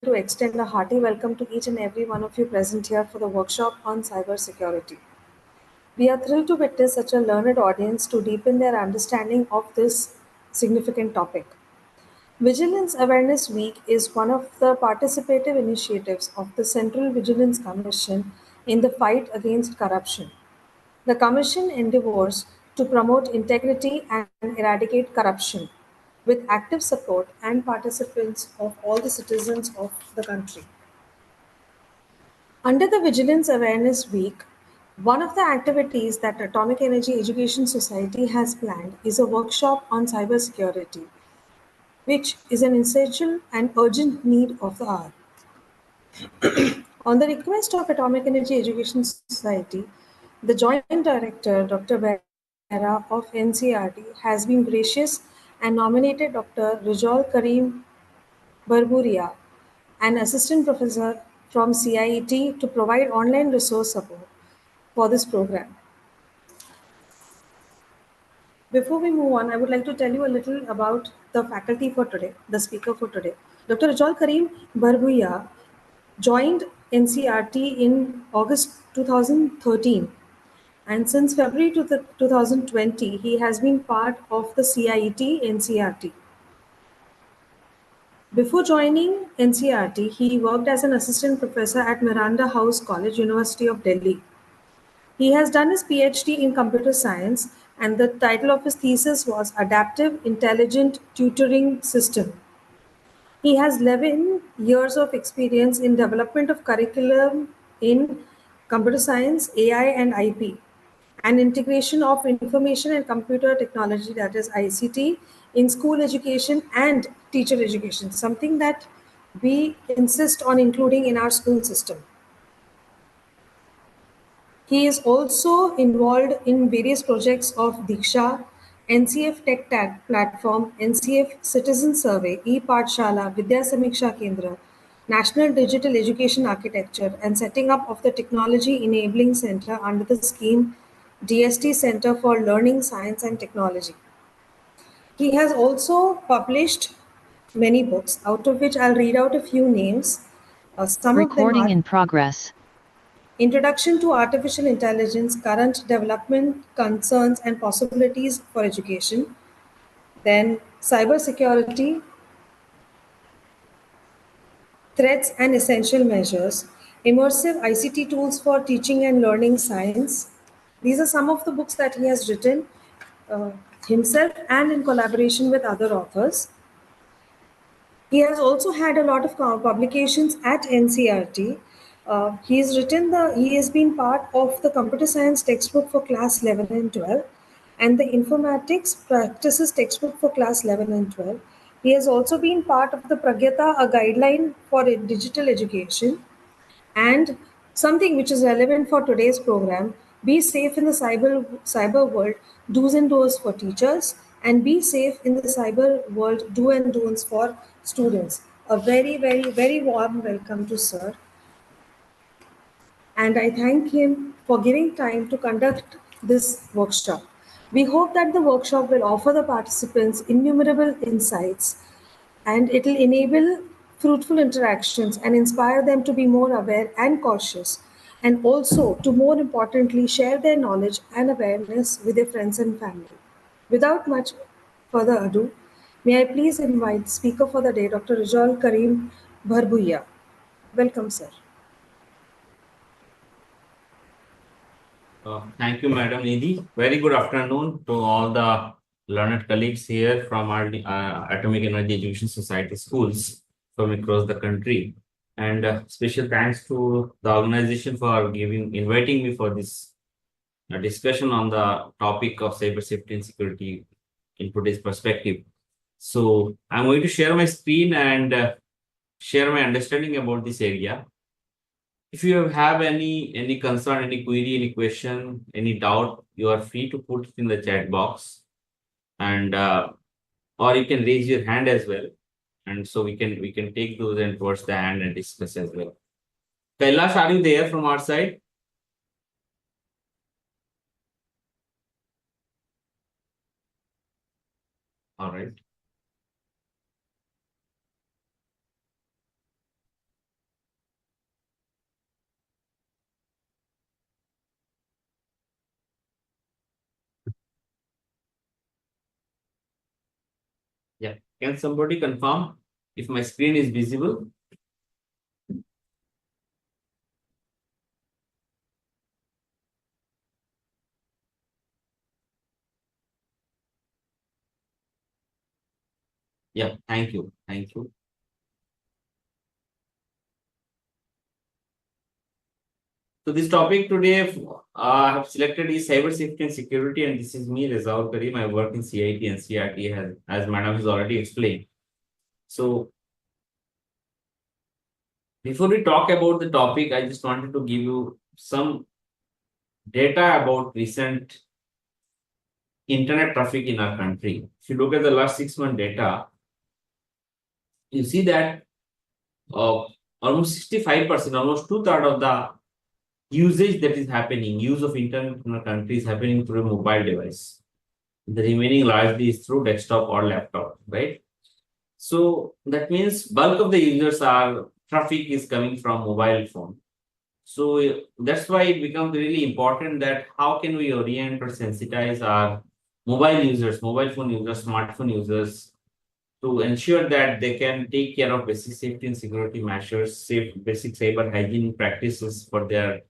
to extend a hearty welcome to each and every one of you present here for the workshop on cybersecurity. We are thrilled to witness such a learned audience to deepen their understanding of this significant topic. Vigilance Awareness Week is one of the participative initiatives of the Central Vigilance Commission in the fight against corruption. The Commission endeavors to promote integrity and eradicate corruption with active support and participants of all the citizens of the country. Under the Vigilance Awareness Week, one of the activities that Atomic Energy Education Society has planned is a workshop on cybersecurity, which is an essential and urgent need of the hour. On the request of Atomic Energy Education Society, the Joint Director, Dr. Bera of NCRT, has been gracious and nominated Dr. Rijal Karim Barburia, an assistant professor from CIET, to provide online resource support for this program. Before we move on, I would like to tell you a little about the faculty for today, the speaker for today. Dr. Rijal Karim Barburia joined NCRT in August 2013, and since February 2020, he has been part of the CIET NCRT. Before joining NCRT, he worked as an assistant professor at Miranda House College, University of Delhi. He has done his PhD in computer science, and the title of his thesis was Adaptive Intelligent Tutoring System. He has 11 years of experience in development of curriculum in computer science, AI, and IP, and integration of information and computer technology, that is ICT, in school education and teacher education, something that we insist on including in our school system. He is also involved in various projects of Diksha, NCF Tech Tag Platform, NCF Citizen Survey, E-Pathshala, Vidya Samiksha Kendra, National Digital Education Architecture, and setting up of the Technology Enabling Center under the scheme DST Center for Learning, Science and Technology. He has also published many books, out of which I'll read out a few names. Some Recording of them are in progress. Introduction to Artificial Intelligence, Current Development, Concerns and Possibilities for Education. Then Cybersecurity, Threats and Essential Measures, Immersive ICT Tools for Teaching and Learning Science. These are some of the books that he has written himself and in collaboration with other authors. He has also had a lot of publications at NCRT. He has been part of the computer science textbook for class 11 and 12 and the informatics practices textbook for class 11 and 12. He has also been part of the Pragyata, a guideline for digital education. And something which is relevant for today's program, be safe in the cyber world, do's and don'ts for teachers, and be safe in the cyber world, do and don'ts for students. A very, very, very warm welcome to Sir. And I thank him for giving time to conduct this workshop. We hope that the workshop will offer the participants innumerable insights and it will enable fruitful interactions and inspire them to be more aware and cautious, and also to more importantly share their knowledge and awareness with their friends and family. Without much further ado, may I please invite speaker for the day, Dr. Rijal Karim Bharbuya. Welcome, sir. Thank you, Madam Nidhi. Very good afternoon to all the learned colleagues here from our Atomic Energy Education Society schools from across the country. And special thanks to the organization for inviting me for this discussion on the topic of cyber safety and security in today's perspective. So I'm going to share my screen and share my understanding about this area. If you have any concern, any query, any question, any doubt, you are free to put it in the chat box, and or you can raise your hand as well, and so we can take those and towards the hand and discuss as well. Kailash, are you there from our side? All right. Can somebody confirm if my screen is visible? Yeah, thank you. Thank you. So this topic today I have selected is cyber safety and security, and this is me, Rezaul Karim. I work in CIT and CRT, as Madam has already explained. So before we talk about the topic, I just wanted to give you some data about recent internet traffic in our country. If you look at the last 6 month data, you see that uh, almost 65%, almost two-thirds of the usage that is happening, use of internet in our country is happening through a mobile device. The remaining largely is through desktop or laptop, right? So that means bulk of the users are traffic is coming from mobile phone. So that's why it becomes really important that how can we orient or sensitize our mobile users, mobile phone users, smartphone users to ensure that they can take care of basic safety and security measures, safe basic cyber hygiene practices for their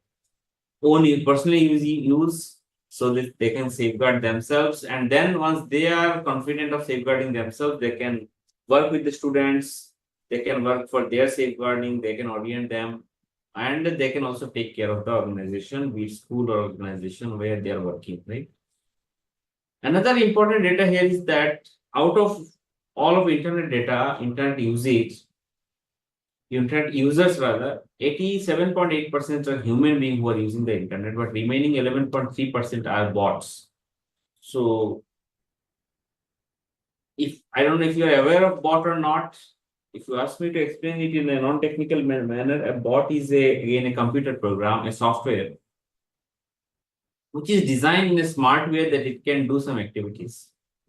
own personally use so that they can safeguard themselves. And then once they are confident of safeguarding themselves, they can work with the students, they can work for their safeguarding, they can orient them, and they can also take care of the organization, be it school or organization where they are working, right? Another important data here is that out of all of internet data, internet usage, internet users rather, 87.8% are human beings who are using the internet, but remaining 11.3% are bots. So if I don't know if you're aware of bot or not, if you ask me to explain it in a non-technical manner, a bot is again a computer program, a software which is designed in a smart way that it can do some activities.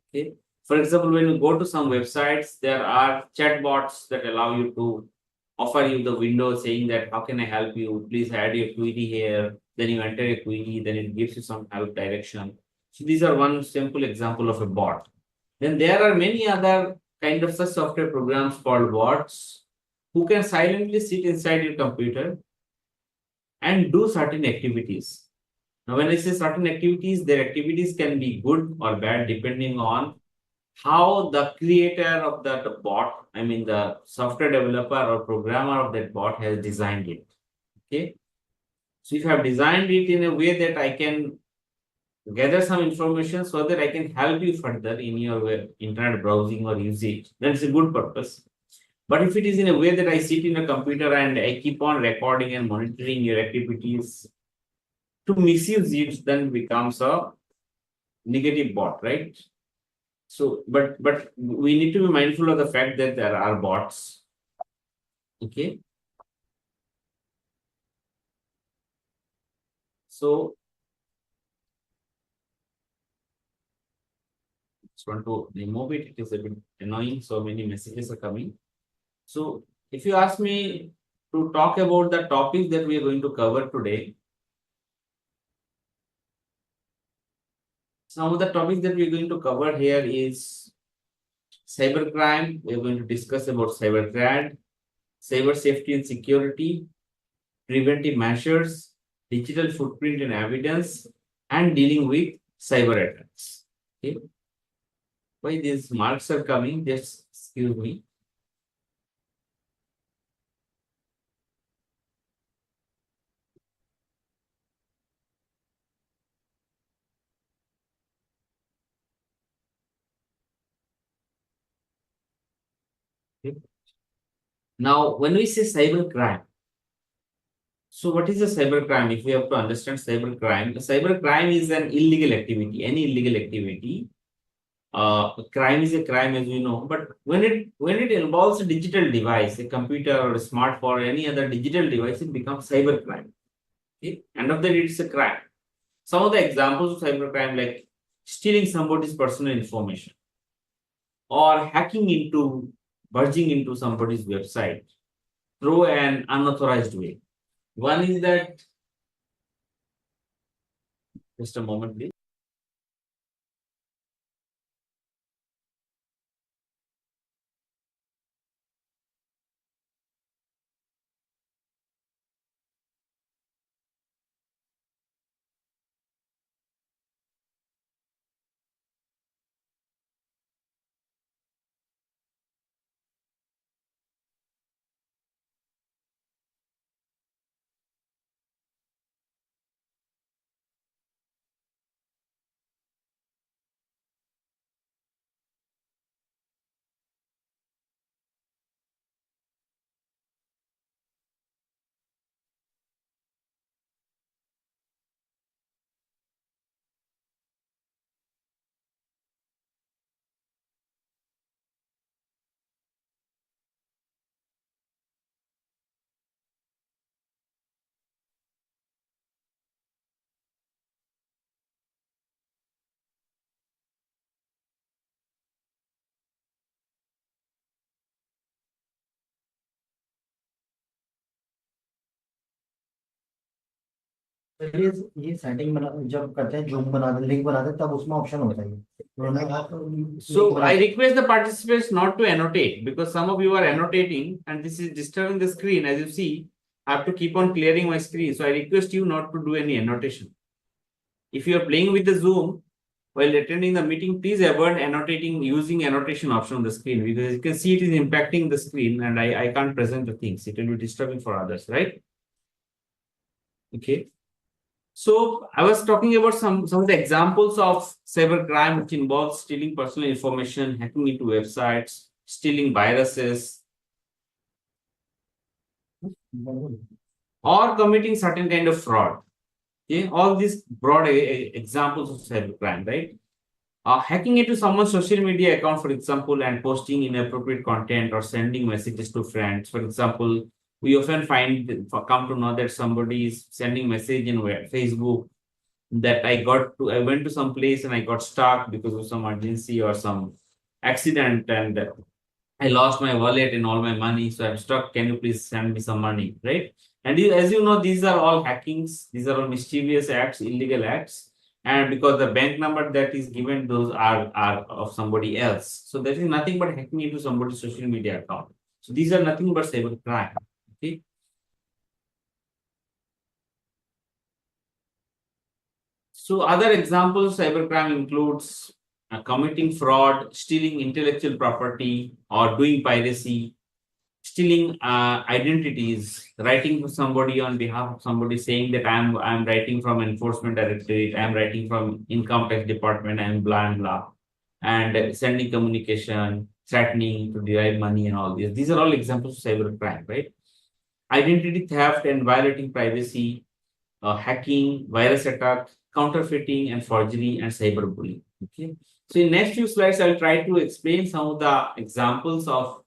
Okay. For example, when you go to some websites, there are chat bots that allow you to offer you the window saying that how can I help you? Please add your query here. Then you enter a query, then it gives you some help direction. So these are one simple example of a bot. Then there are many other kind of such software programs called bots who can silently sit inside your computer and do certain activities. Now, when I say certain activities, their activities can be good or bad depending on how the creator of that bot, I mean the software developer or programmer of that bot has designed it. Okay. So if I have designed it in a way that I can gather some information so that I can help you further in your internet browsing or usage, then it's a good purpose. But if it is in a way that I sit in a computer and I keep on recording and monitoring your activities, to misuse it then becomes a negative bot, right? So, but we need to be mindful of the fact that there are bots. Okay. So, just want to remove it. It is a bit annoying. So many messages are coming. So, if you ask me to talk about the topic that we are going to cover today, some of the topics that we are going to cover here is cybercrime. We are going to discuss about cybercrime, cyber safety and security, preventive measures, digital footprint and evidence, and dealing with cyber attacks. Okay. Why these marks are coming? Just excuse me. Okay. Now, when we say cyber crime, so what is a cyber crime? If we have to understand cyber crime, a cyber crime is an illegal activity, any illegal activity. A crime is a crime, as we know, but when it involves a digital device, a computer or a smartphone or any other digital device, it becomes cyber crime. Okay? End of the day, it's a crime. Some of the examples of cybercrime, like stealing somebody's personal information or hacking into, barging into somebody's website through an unauthorized way. One is that, just a moment, please. ये setting बना जब करते हैं zoom बनाते link बनाते हैं तब उसमें ऑप्शन होता है So I request the participants not to annotate because some of you are annotating and this is disturbing the screen. As you see, I have to keep on clearing my screen. So I request you not to do any annotation. If you are playing with the Zoom while attending the meeting, please avoid annotating using annotation option on the screen because you can see it is impacting the screen and I can't present the things. It will be disturbing for others, right? Okay. So I was talking about some of the examples of cybercrime which involves stealing personal information, hacking into websites, stealing viruses, or committing certain kind of fraud. Okay, all these broad examples of cybercrime, right? Hacking into someone's social media account, for example, and posting inappropriate content or sending messages to friends. For example, we often come to know that somebody is sending message in Facebook that I went to some place and I got stuck because of some emergency or some accident and I lost my wallet and all my money, so I'm stuck. Can you please send me some money, right? And as you know, these are all hackings. These are all mischievous acts, illegal acts, and because the bank number that is given, those are of somebody else. So that is nothing but hacking into somebody's social media account. So these are nothing but cyber crime. Okay. So other examples cybercrime includes committing fraud, stealing intellectual property, or doing piracy, stealing identities, writing to somebody on behalf of somebody saying that I'm writing from enforcement directorate, I'm writing from income tax department, I'm blah and blah, and sending communication, threatening to derive money and all this. These are all examples of cybercrime, right? Identity theft and violating privacy, hacking, virus attack, counterfeiting and forgery, and cyberbullying. Okay. So in next few slides, I'll try to explain some of the examples of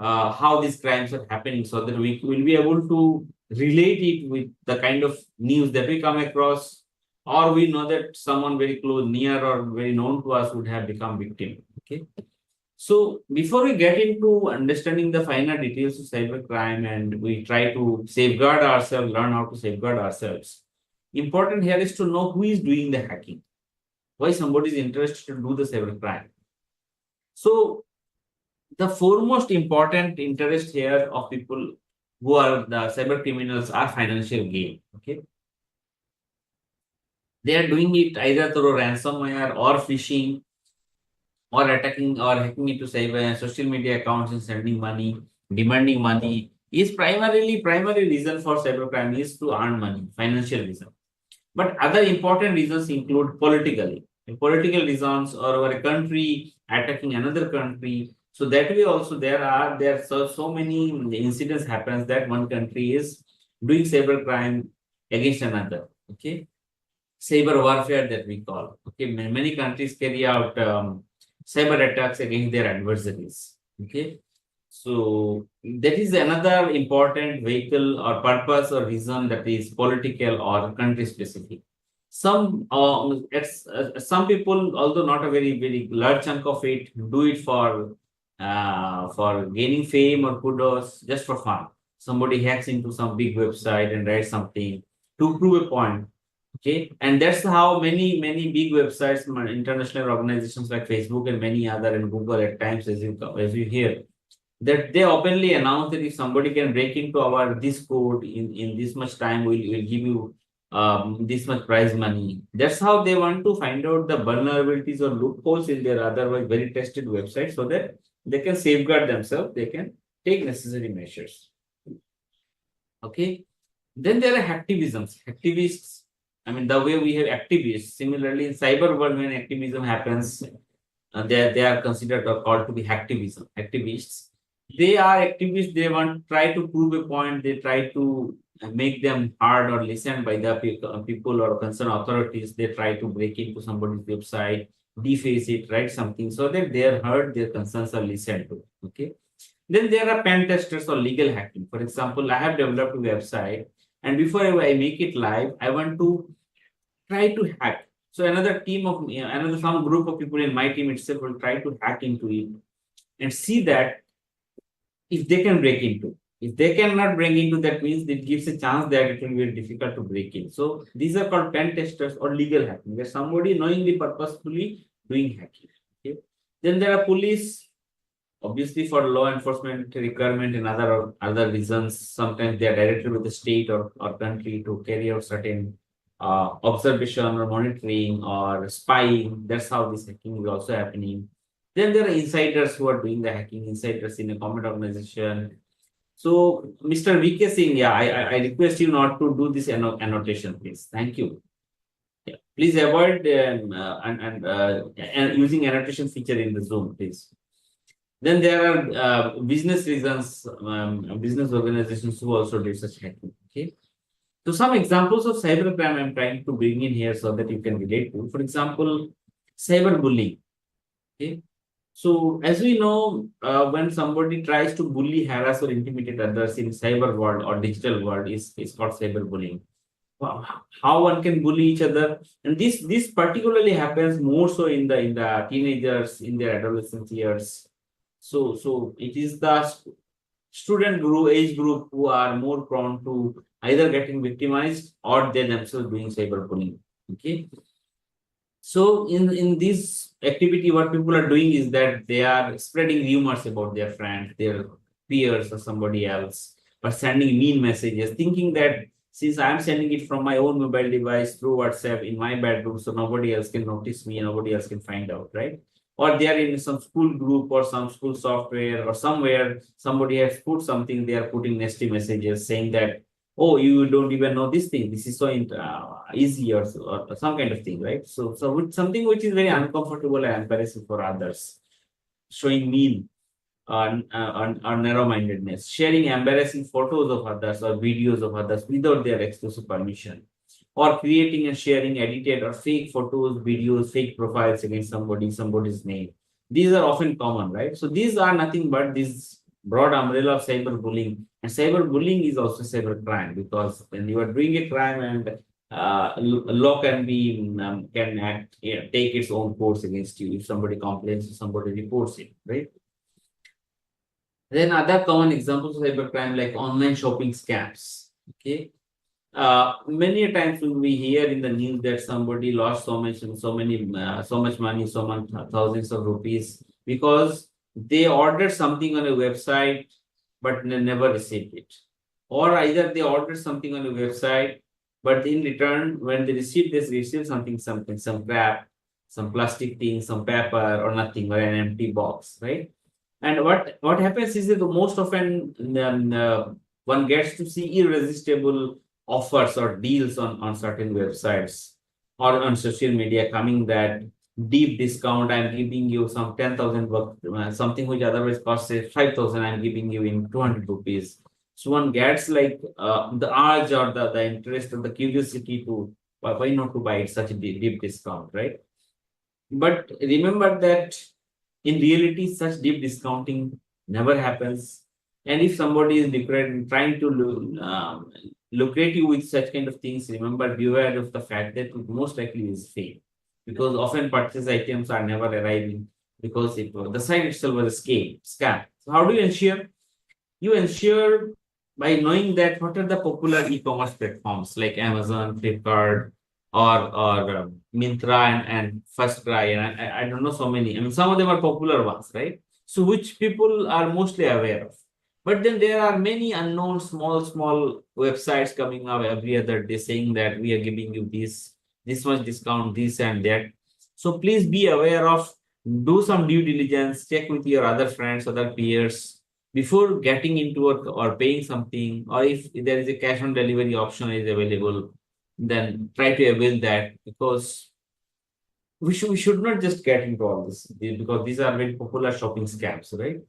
how these crimes are happening so that we will be able to relate it with the kind of news that we come across or we know that someone very close, near or very known to us would have become victim. Okay. So before we get into understanding the finer details of cybercrime and we try to safeguard ourselves, learn how to safeguard ourselves, important here is to know who is doing the hacking, why somebody is interested to do the cybercrime. So the foremost important interest here of people who are the cyber criminals are financial gain. Okay. They are doing it either through ransomware or phishing or attacking or hacking into cyber social media accounts and sending money, demanding money is primary reason for cybercrime is to earn money, financial reason. But other important reasons include political reasons or a country attacking another country. So that way also there are so many incidents happens that one country is doing cyber crime against another. Okay, cyber warfare that we call. Okay, many countries carry out cyber attacks against their adversaries. Okay, so that is another important vehicle or purpose or reason that is political or country specific. Some people, although not a very large chunk of it, do it for gaining fame or kudos just for fun. Somebody hacks into some big website and writes something to prove a point. Okay, and that's how many big websites, international organizations like Facebook and many other and Google at times, as you hear, that they openly announce that if somebody can break into our this code in this much time, we'll give you this much prize money. That's how they want to find out the vulnerabilities or loopholes in their otherwise very tested website so that they can safeguard themselves, they can take necessary measures. Okay. Then there are hacktivisms. Activists, I mean, the way we have activists, similarly in cyber world, when activism happens, they are considered or called to be hacktivism. Activists. They are activists, they want try to prove a point, they try to make them heard or listened by the people or concerned authorities. They try to break into somebody's website, deface it, write something so that they are heard, their concerns are listened to. Okay. Then there are pen testers or legal hacking. For example, I have developed a website and before I make it live, I want to try to hack. So another team of another some group of people in my team itself will try to hack into it and see that if they can break into. If they cannot break into, that means it gives a chance that it will be very difficult to break in. So these are called pen testers or legal hacking, where somebody knowingly, purposefully doing hacking. Okay. Then there are police, obviously for law enforcement requirement and other reasons. Sometimes they are directed with the state or country to carry out certain observation or monitoring or spying. That's how this hacking is also happening. Then there are insiders who are doing the hacking, insiders in a government organization. So, Mr. VK Singh, yeah, I request you not to do this annotation, please. Thank you. Yeah. Please avoid and using annotation feature in the Zoom, please. Then there are business reasons, business organizations who also do such hacking. Okay. So some examples of cybercrime I'm trying to bring in here so that you can relate to. For example, cyberbullying. Okay. So as we know, when somebody tries to bully, harass, or intimidate others in cyber world or digital world, is called cyberbullying. How one can bully each other, and this particularly happens more so in the teenagers in their adolescent years. So it is the student group, age group, who are more prone to either getting victimized or they themselves doing cyberbullying. Okay. So in this activity, what people are doing is that they are spreading rumors about their friend, their peers, or somebody else, or sending mean messages, thinking that since I'm sending it from my own mobile device through WhatsApp in my bedroom, so nobody else can notice me, nobody else can find out, right? Or they are in some school group or some school software or somewhere somebody has put something, they are putting nasty messages saying that, oh, you don't even know this thing, this is so easy, or some kind of thing, right? So with something which is very uncomfortable and embarrassing for others, showing mean or narrow-mindedness, sharing embarrassing photos of others or videos of others without their exclusive permission, or creating and sharing edited or fake photos, videos, fake profiles against somebody's name. These are often common, right? So these are nothing but this broad umbrella of cyberbullying. And cyberbullying is also cybercrime, because when you are doing a crime and law can be can act, take its own course against you if somebody complains or somebody reports it, right? Then other common examples of cybercrime like online shopping scams. Okay. Many a times we hear in the news that somebody lost so much money, so much thousands of rupees, because they ordered something on a website but never received it. Or either they ordered something on a website, but in return, when they received something, some crap, some plastic thing, some paper, or nothing, or an empty box, right? And what happens is that most often one gets to see irresistible offers or deals on certain websites or on social media coming that deep discount. I'm giving you some 10,000 something which otherwise costs say 5,000. I'm giving you in 200 rupees. So one gets like the urge or the interest or the curiosity to why not to buy it such a deep discount, right? But remember that in reality, such deep discounting never happens. And if somebody is trying to lucrate you with such kind of things, remember, beware of the fact that it most likely is fake. Because often purchase items are never arriving because the site itself was a scam. So how do you ensure? You ensure by knowing that what are the popular e-commerce platforms like Amazon, Flipkart, or Mintra and First Cry, and I don't know so many. I mean, some of them are popular ones, right? So which people are mostly aware of. But then there are many unknown small websites coming up every other day saying that we are giving you this much discount, this and that. So please be aware of, do some due diligence, check with your other friends, other peers before getting into or paying something, or if there is a cash on delivery option is available, then try to avail that, because we should not just get into all this, because these are very popular shopping scams, right?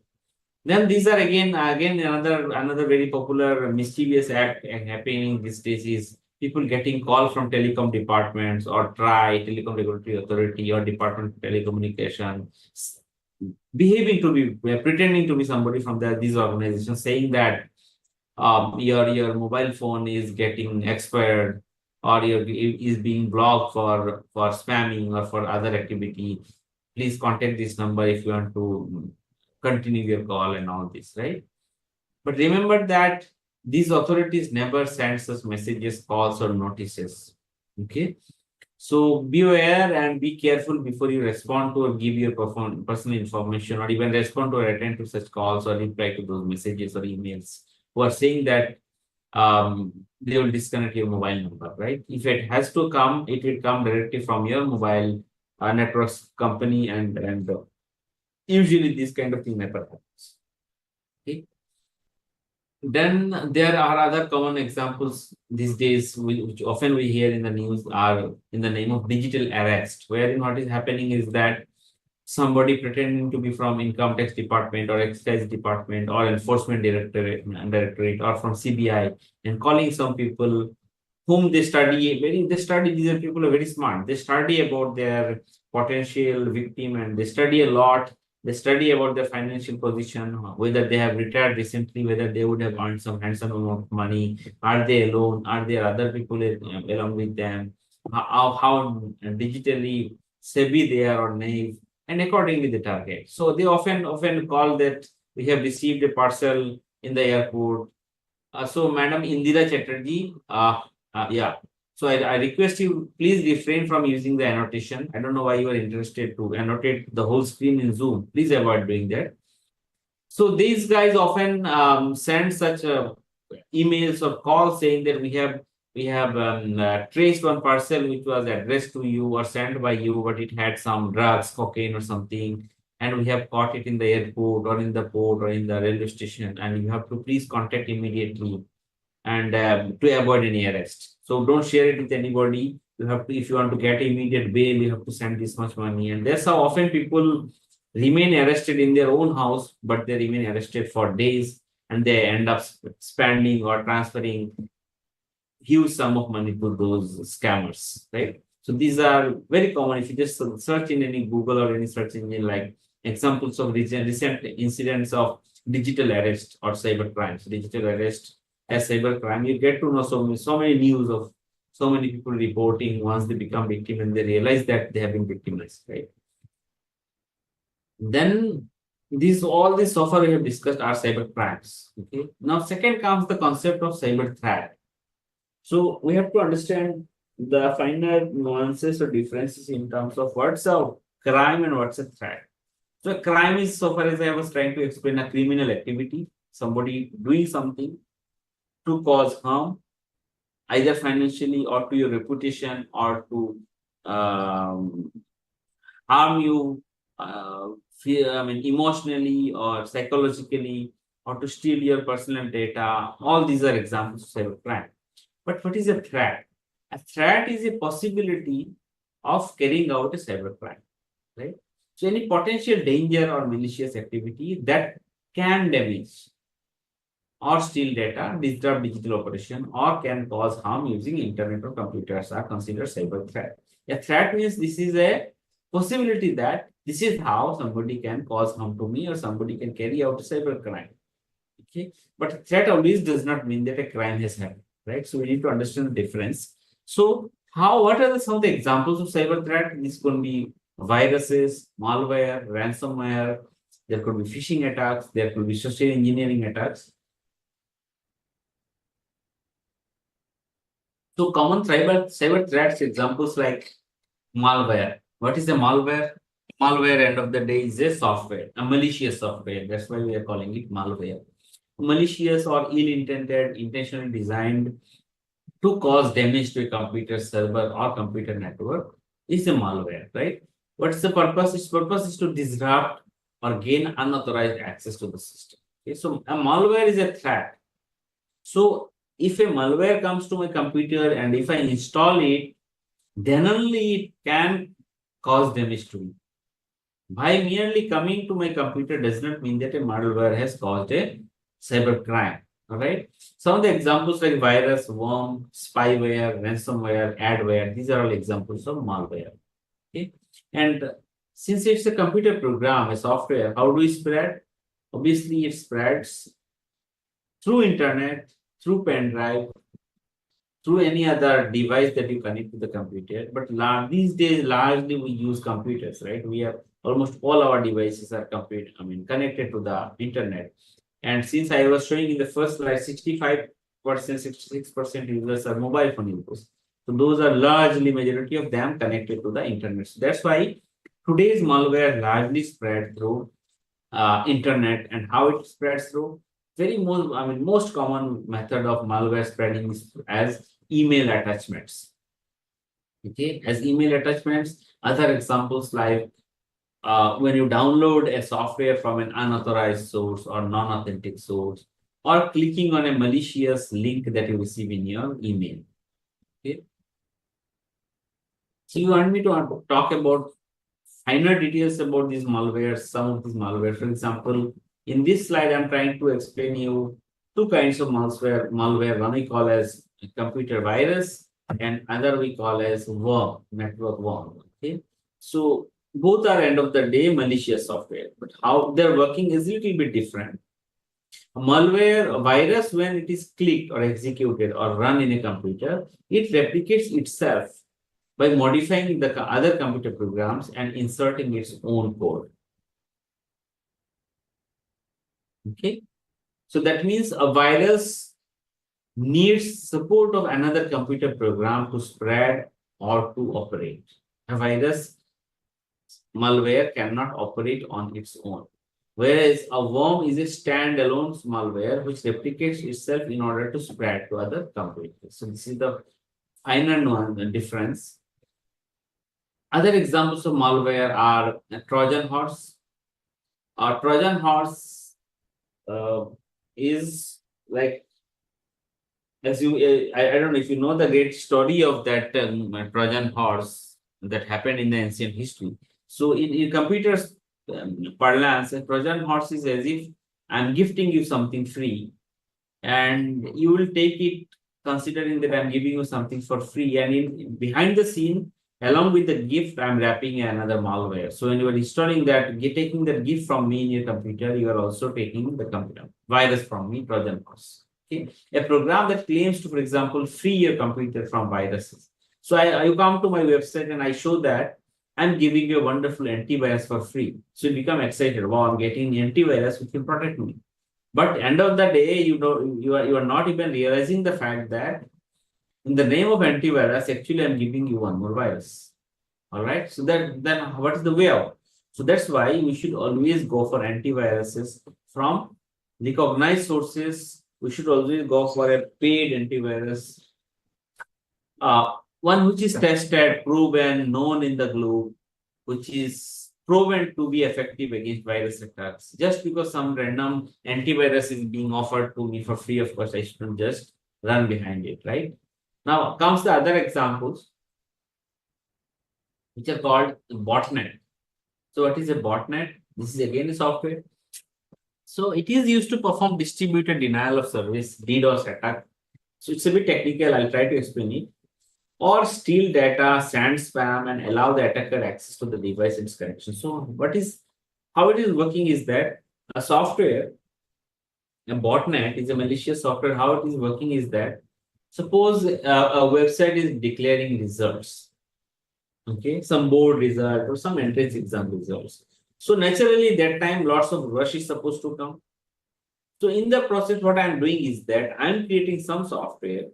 Then these are again another very popular mischievous act happening these days is people getting call from telecom departments or telecom regulatory authority or department of telecommunication, behaving to be pretending to be somebody from these organizations, saying that your mobile phone is getting expired, or is being blocked for spamming or for other activity. Please contact this number if you want to continue your call and all this, right? But remember that these authorities never send such messages, calls, or notices. Okay. So be aware and be careful before you respond to or give your personal information, or even respond to or attend to such calls or reply to those messages or emails who are saying that they will disconnect your mobile number, right? If it has to come, it will come directly from your mobile networks company, and usually this kind of thing never happens. Okay. Then there are other common examples these days, which often we hear in the news, are in the name of digital arrest, wherein what is happening is that somebody pretending to be from income tax department or excise department or enforcement directorate or from CBI, and calling some people whom they study. These are people are very smart. They study about their potential victim, and they study a lot. They study about their financial position, whether they have retired recently, whether they would have earned some handsome amount of money, are they alone, are there other people along with them, how digitally savvy they are or naive, and accordingly they target. So they often call that we have received a parcel in the airport. So Madam Indira Chatterjee, yeah. So I request you, please refrain from using the annotation. I don't know why you are interested to annotate the whole screen in Zoom. Please avoid doing that. So these guys often send such emails or calls saying that we have traced one parcel which was addressed to you or sent by you, but it had some drugs, cocaine or something, and we have caught it in the airport or in the port or in the railway station, and you have to please contact immediately and to avoid any arrest. So don't share it with anybody. You have to, if you want to get immediate bail, you have to send this much money, and that's how often people remain arrested in their own house, but they remain arrested for days, and they end up spending or transferring huge sum of money to those scammers, right? So these are very common. If you just search in any Google or any search engine, like examples of recent incidents of digital arrest or cyber crimes, digital arrest as cyber crime, you get to know so many news of so many people reporting once they become victim and they realize that they have been victimized, right? Then all this so far we have discussed are cyber crimes. Okay. Now, second comes the concept of cyber threat. So we have to understand the finer nuances or differences in terms of what's a crime and what's a threat. So a crime is, so far as I was trying to explain, a criminal activity, somebody doing something to cause harm, either financially or to your reputation, or to harm you, emotionally or psychologically, or to steal your personal data. All these are examples of cybercrime. But what is a threat? A threat is a possibility of carrying out a cybercrime, right? So any potential danger or malicious activity that can damage or steal data, disrupt digital operation, or can cause harm using internet or computers are considered cyber threat. A threat means this is a possibility that this is how somebody can cause harm to me or somebody can carry out a cyber crime. Okay, but threat always does not mean that a crime has happened, right? So we need to understand the difference. So what are some of the examples of cyber threat? This could be viruses, malware, ransomware. There could be phishing attacks. There could be social engineering attacks. So common cyber threats examples like malware. What is a malware? Malware, end of the day, is a software, a malicious software. That's why we are calling it malware. Malicious or ill-intended, intentionally designed to cause damage to a computer server or computer network is a malware, right? What's the purpose? Its purpose is to disrupt or gain unauthorized access to the system. Okay, so a malware is a threat. So if a malware comes to my computer and if I install it, then only it can cause damage to me. By merely coming to my computer does not mean that a malware has caused a cyber crime. All right. Some of the examples like virus, worm, spyware, ransomware, adware, these are all examples of malware. Okay. And since it's a computer program, a software, how do we spread? Obviously, it spreads through internet, through pen drive, through any other device that you connect to the computer. But these days, largely we use computers, right? We have almost all our devices are connected to the internet. And since I was showing in the first slide, 65%, 66% users are mobile phone users. So those are largely majority of them connected to the internet. So that's why today's malware largely spread through internet. And how it spreads through, most common method of malware spreading is as email attachments. Okay, as email attachments. Other examples like when you download a software from an unauthorized source or non-authentic source, or clicking on a malicious link that you receive in your email. Okay. So you want me to talk about finer details about these malware, some of these malware. For example, in this slide, I'm trying to explain you two kinds of malware. One we call as computer virus, and other we call as worm, network worm. Okay. So both are end of the day malicious software, but how they're working is a little bit different. A malware, a virus, when it is clicked or executed or run in a computer, it replicates itself by modifying the other computer programs and inserting its own code. Okay, so that means a virus needs support of another computer program to spread or to operate. A virus malware cannot operate on its own, whereas a worm is a standalone malware which replicates itself in order to spread to other computers. So this is the final difference. Other examples of malware are a Trojan horse. A Trojan horse is like, as you, I don't know if you know the great story of that Trojan horse that happened in the ancient history. So in computers parlance, a Trojan horse is as if I'm gifting you something free, and you will take it considering that I'm giving you something for free, and in behind the scene, along with the gift, I'm wrapping another malware. So when you are installing that, taking the gift from me in your computer, you are also taking the computer virus from me, Trojan horse. Okay, a program that claims to, for example, free your computer from viruses. So you come to my website and I show that I'm giving you a wonderful antivirus for free. So you become excited. Wow, I'm getting antivirus which will protect me. But end of the day, you are not even realizing the fact that in the name of antivirus, actually I'm giving you one more virus. All right. So then what is the way out? So that's why we should always go for antiviruses from recognized sources. We should always go for a paid antivirus. One which is tested, proven, known in the globe, which is proven to be effective against virus attacks. Just because some random antivirus is being offered to me for free, of course, I shouldn't just run behind it, right? Now comes the other examples, which are called botnet. So what is a botnet? This is again a software. So it is used to perform distributed denial of service, DDoS attack. So it's a bit technical, I'll try to explain it. Or steal data, send spam, and allow the attacker access to the device and its connection. So how it is working is that a software, a botnet is a malicious software. How it is working is that suppose a website is declaring results, okay, some board result or some entrance exam results. So naturally that time lots of rush is supposed to come. So in the process, what I'm doing is that I'm creating some software,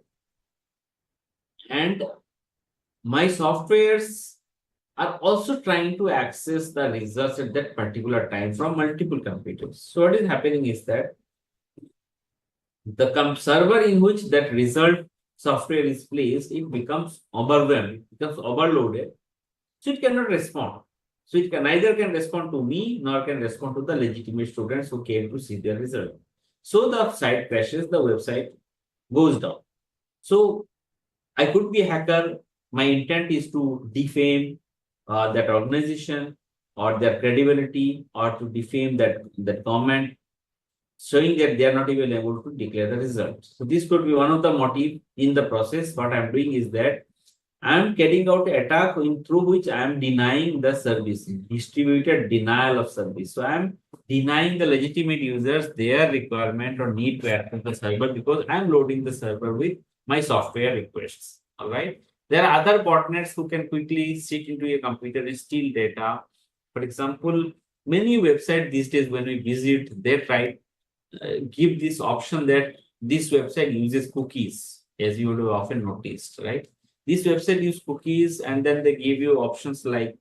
and my softwares are also trying to access the results at that particular time from multiple computers. So what is happening is that the server in which that result software is placed, it becomes overwhelmed, it becomes overloaded. So it cannot respond. So it can neither respond to me nor can respond to the legitimate students who came to see their result. So the site crashes, the website goes down. So I could be a hacker. My intent is to defame that organization or their credibility, or to defame that comment, showing that they are not even able to declare the results. So this could be one of the motive in the process. What I'm doing is that I'm carrying out an attack through which I'm denying the service, distributed denial of service. So I'm denying the legitimate users their requirement or need to access the server because I'm loading the server with my software requests. All right. There are other botnets who can quickly sit into your computer and steal data. For example, many websites these days, when we visit, they try give this option that this website uses cookies, as you would have often noticed, right? This website uses cookies, and then they give you options like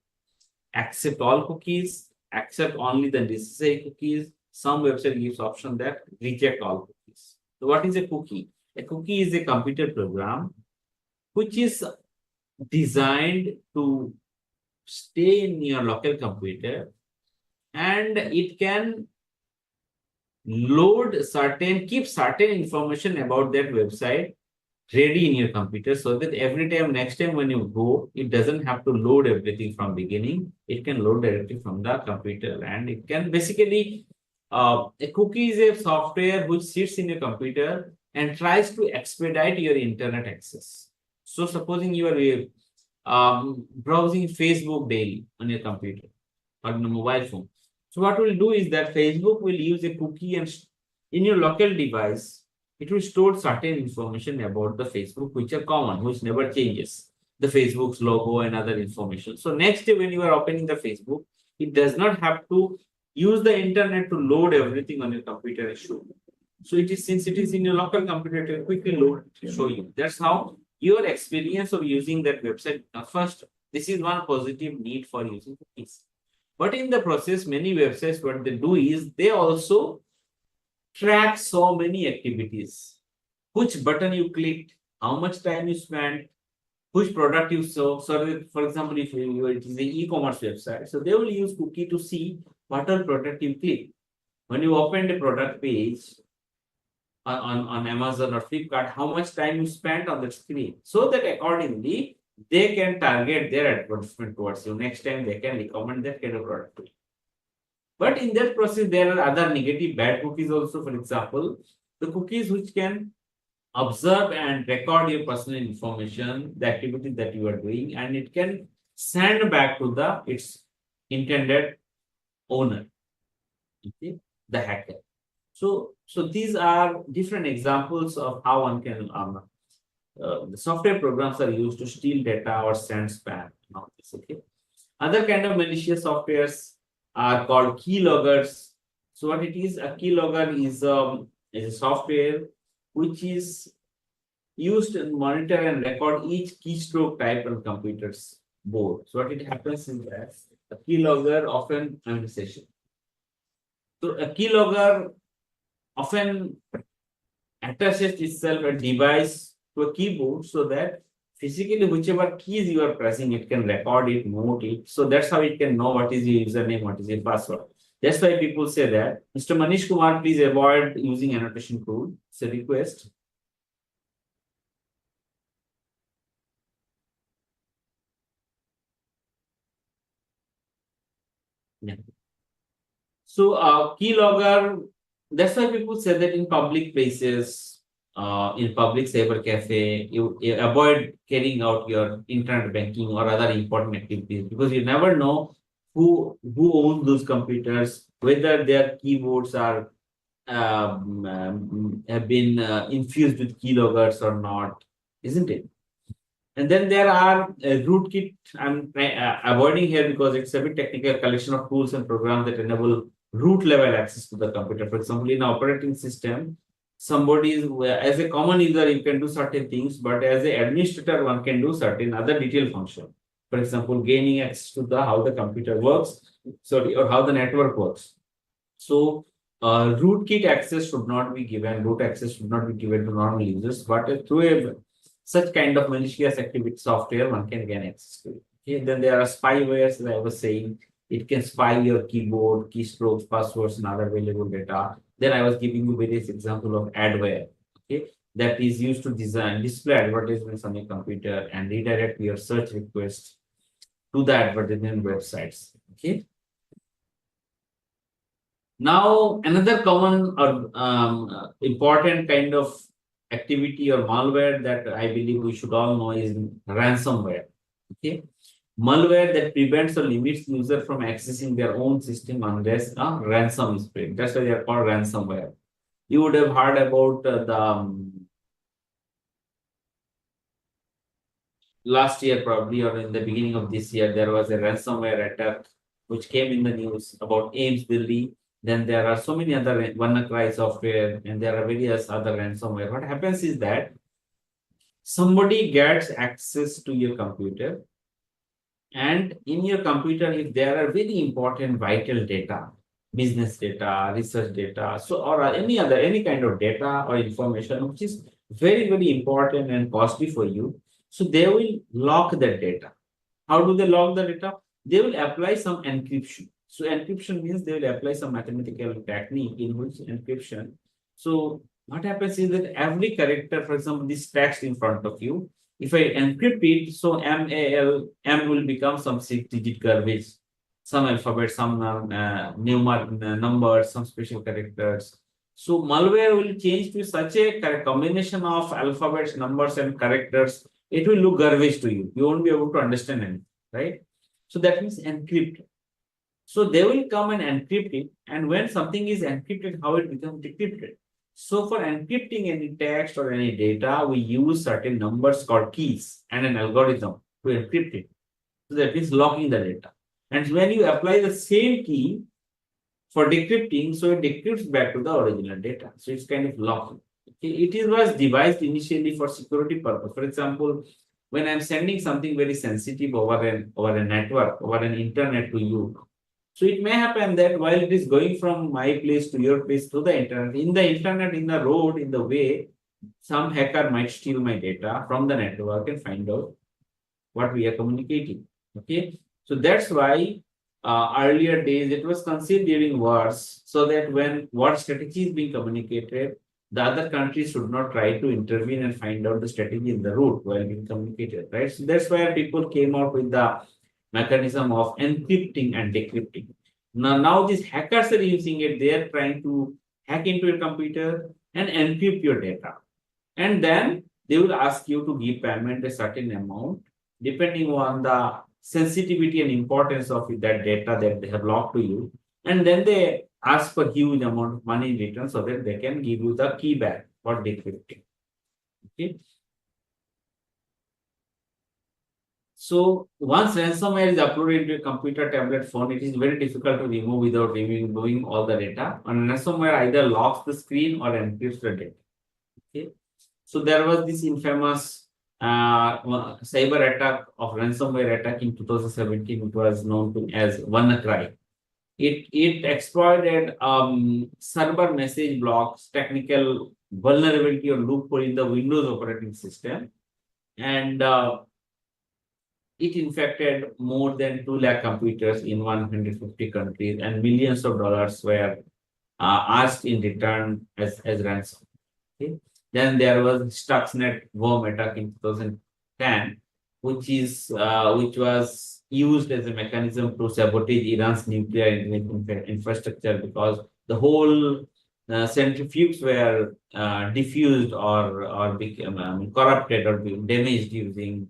accept all cookies, accept only the necessary cookies. Some website gives option that reject all cookies. So what is a cookie? A cookie is a computer program which is designed to stay in your local computer, and it can keep certain information about that website ready in your computer, so that every time, next time when you go, it doesn't have to load everything from beginning. It can load directly from the computer, and it can basically, a cookie is a software which sits in your computer and tries to expedite your internet access. So supposing you are browsing Facebook daily on your computer or on a mobile phone. So what we'll do is that Facebook will use a cookie, and in your local device, it will store certain information about the Facebook which are common, which never changes. The Facebook's logo and other information. So next day when you are opening the Facebook, it does not have to use the internet to load everything on your computer and show you. So it is, since it is in your local computer, it will quickly load to show you. That's how your experience of using that website. First, this is one positive need for using cookies. But in the process, many websites, what they do is they also track so many activities. Which button you clicked, how much time you spent, which product you saw. So, for example, if it is an e-commerce website, so they will use cookie to see what all product you click. When you open the product page on Amazon or Flipkart, how much time you spent on the screen, so that accordingly they can target their advertisement towards you. Next time they can recommend that kind of product to you. But in that process, there are other negative bad cookies also. For example, the cookies which can observe and record your personal information, the activity that you are doing, and it can send back to its intended owner, okay, the hacker. So these are different examples of how one can the software programs are used to steal data or send spam. Okay. Other kind of malicious softwares are called keyloggers. So what it is, a keylogger is a software which is used to monitor and record each keystroke type on computer's board. So what it happens is that a keylogger often session. So a keylogger often attaches itself a device to a keyboard, so that physically whichever keys you are pressing, it can record it, note it. So that's how it can know what is your username, what is your password. That's why people say that, Mr. Manish Kumar, please avoid using annotation tool. It's a request. Yeah. So keylogger, that's why people say that in public places, in public cyber cafe, you avoid carrying out your internet banking or other important activities, because you never know who owns those computers, whether their keyboards are have been infused with keyloggers or not, isn't it? And then there are rootkit. I'm avoiding here because it's a bit technical, collection of tools and programs that enable root level access to the computer. For example, in operating system, somebody is, as a common user, you can do certain things, but as an administrator, one can do certain other detailed function. For example, gaining access to how the computer works, or how the network works. So rootkit access should not be given, root access should not be given to normal users, but through such kind of malicious activity software, one can gain access to it. Okay, then there are spywares, as I was saying. It can spy your keyboard, keystrokes, passwords, and other valuable data. Then I was giving you various examples of adware, okay, that is used to display advertisements on your computer and redirect your search requests to the advertisement websites. Okay. Now, another common or important kind of activity or malware that I believe we should all know is ransomware. Okay, malware that prevents or limits user from accessing their own system unless a ransom is paid. That's why they are called ransomware. You would have heard about the last year, probably, or in the beginning of this year, there was a ransomware attack which came in the news about AIMS Delhi. Then there are so many other WannaCry software, and there are various other ransomware. What happens is that somebody gets access to your computer, and in your computer, if there are very important vital data, business data, research data, so or any kind of data or information which is very, very important and costly for you, so they will lock that data. How do they lock the data? They will apply some encryption. So encryption means they will apply some mathematical technique in which encryption. So what happens is that every character, for example, this text in front of you, if I encrypt it, so M will become some 6-digit garbage, some alphabet, some numeric numbers, some special characters. So malware will change to such a combination of alphabets, numbers, and characters. It will look garbage to you. You won't be able to understand anything, right? So that means encrypt. So they will come and encrypt it. And when something is encrypted, how it becomes decrypted? So for encrypting any text or any data, we use certain numbers called keys and an algorithm to encrypt it. So that is locking the data. And when you apply the same key for decrypting, so it decrypts back to the original data. So it's kind of locking. It was devised initially for security purpose. For example, when I'm sending something very sensitive over a network, over an internet to you, so it may happen that while it is going from my place to your place to the internet, in the road, in the way, some hacker might steal my data from the network and find out what we are communicating. Okay, so that's why earlier days it was conceived during wars, so that when war strategy is being communicated, the other countries should not try to intervene and find out the strategy in the route while being communicated, right? So that's why people came out with the mechanism of encrypting and decrypting. Now these hackers are using it. They are trying to hack into your computer and encrypt your data. And then they will ask you to give payment a certain amount, depending on the sensitivity and importance of that data that they have locked to you. And then they ask for huge amount of money in return so that they can give you the key back for decrypting. Okay. So once ransomware is uploaded into a computer, tablet, phone, it is very difficult to remove without removing all the data. And ransomware either locks the screen or encrypts the data. Okay. So there was this infamous cyber attack of ransomware attack in 2017. It was known as WannaCry. It exploited server message blocks, technical vulnerability or loophole in the Windows operating system, and it infected more than 2 lakh computers in 150 countries, and millions of dollars were asked in return as ransom. Okay. Then there was Stuxnet worm attack in 2010, which was used as a mechanism to sabotage Iran's nuclear infrastructure, because the whole centrifuges were diffused or became corrupted or damaged using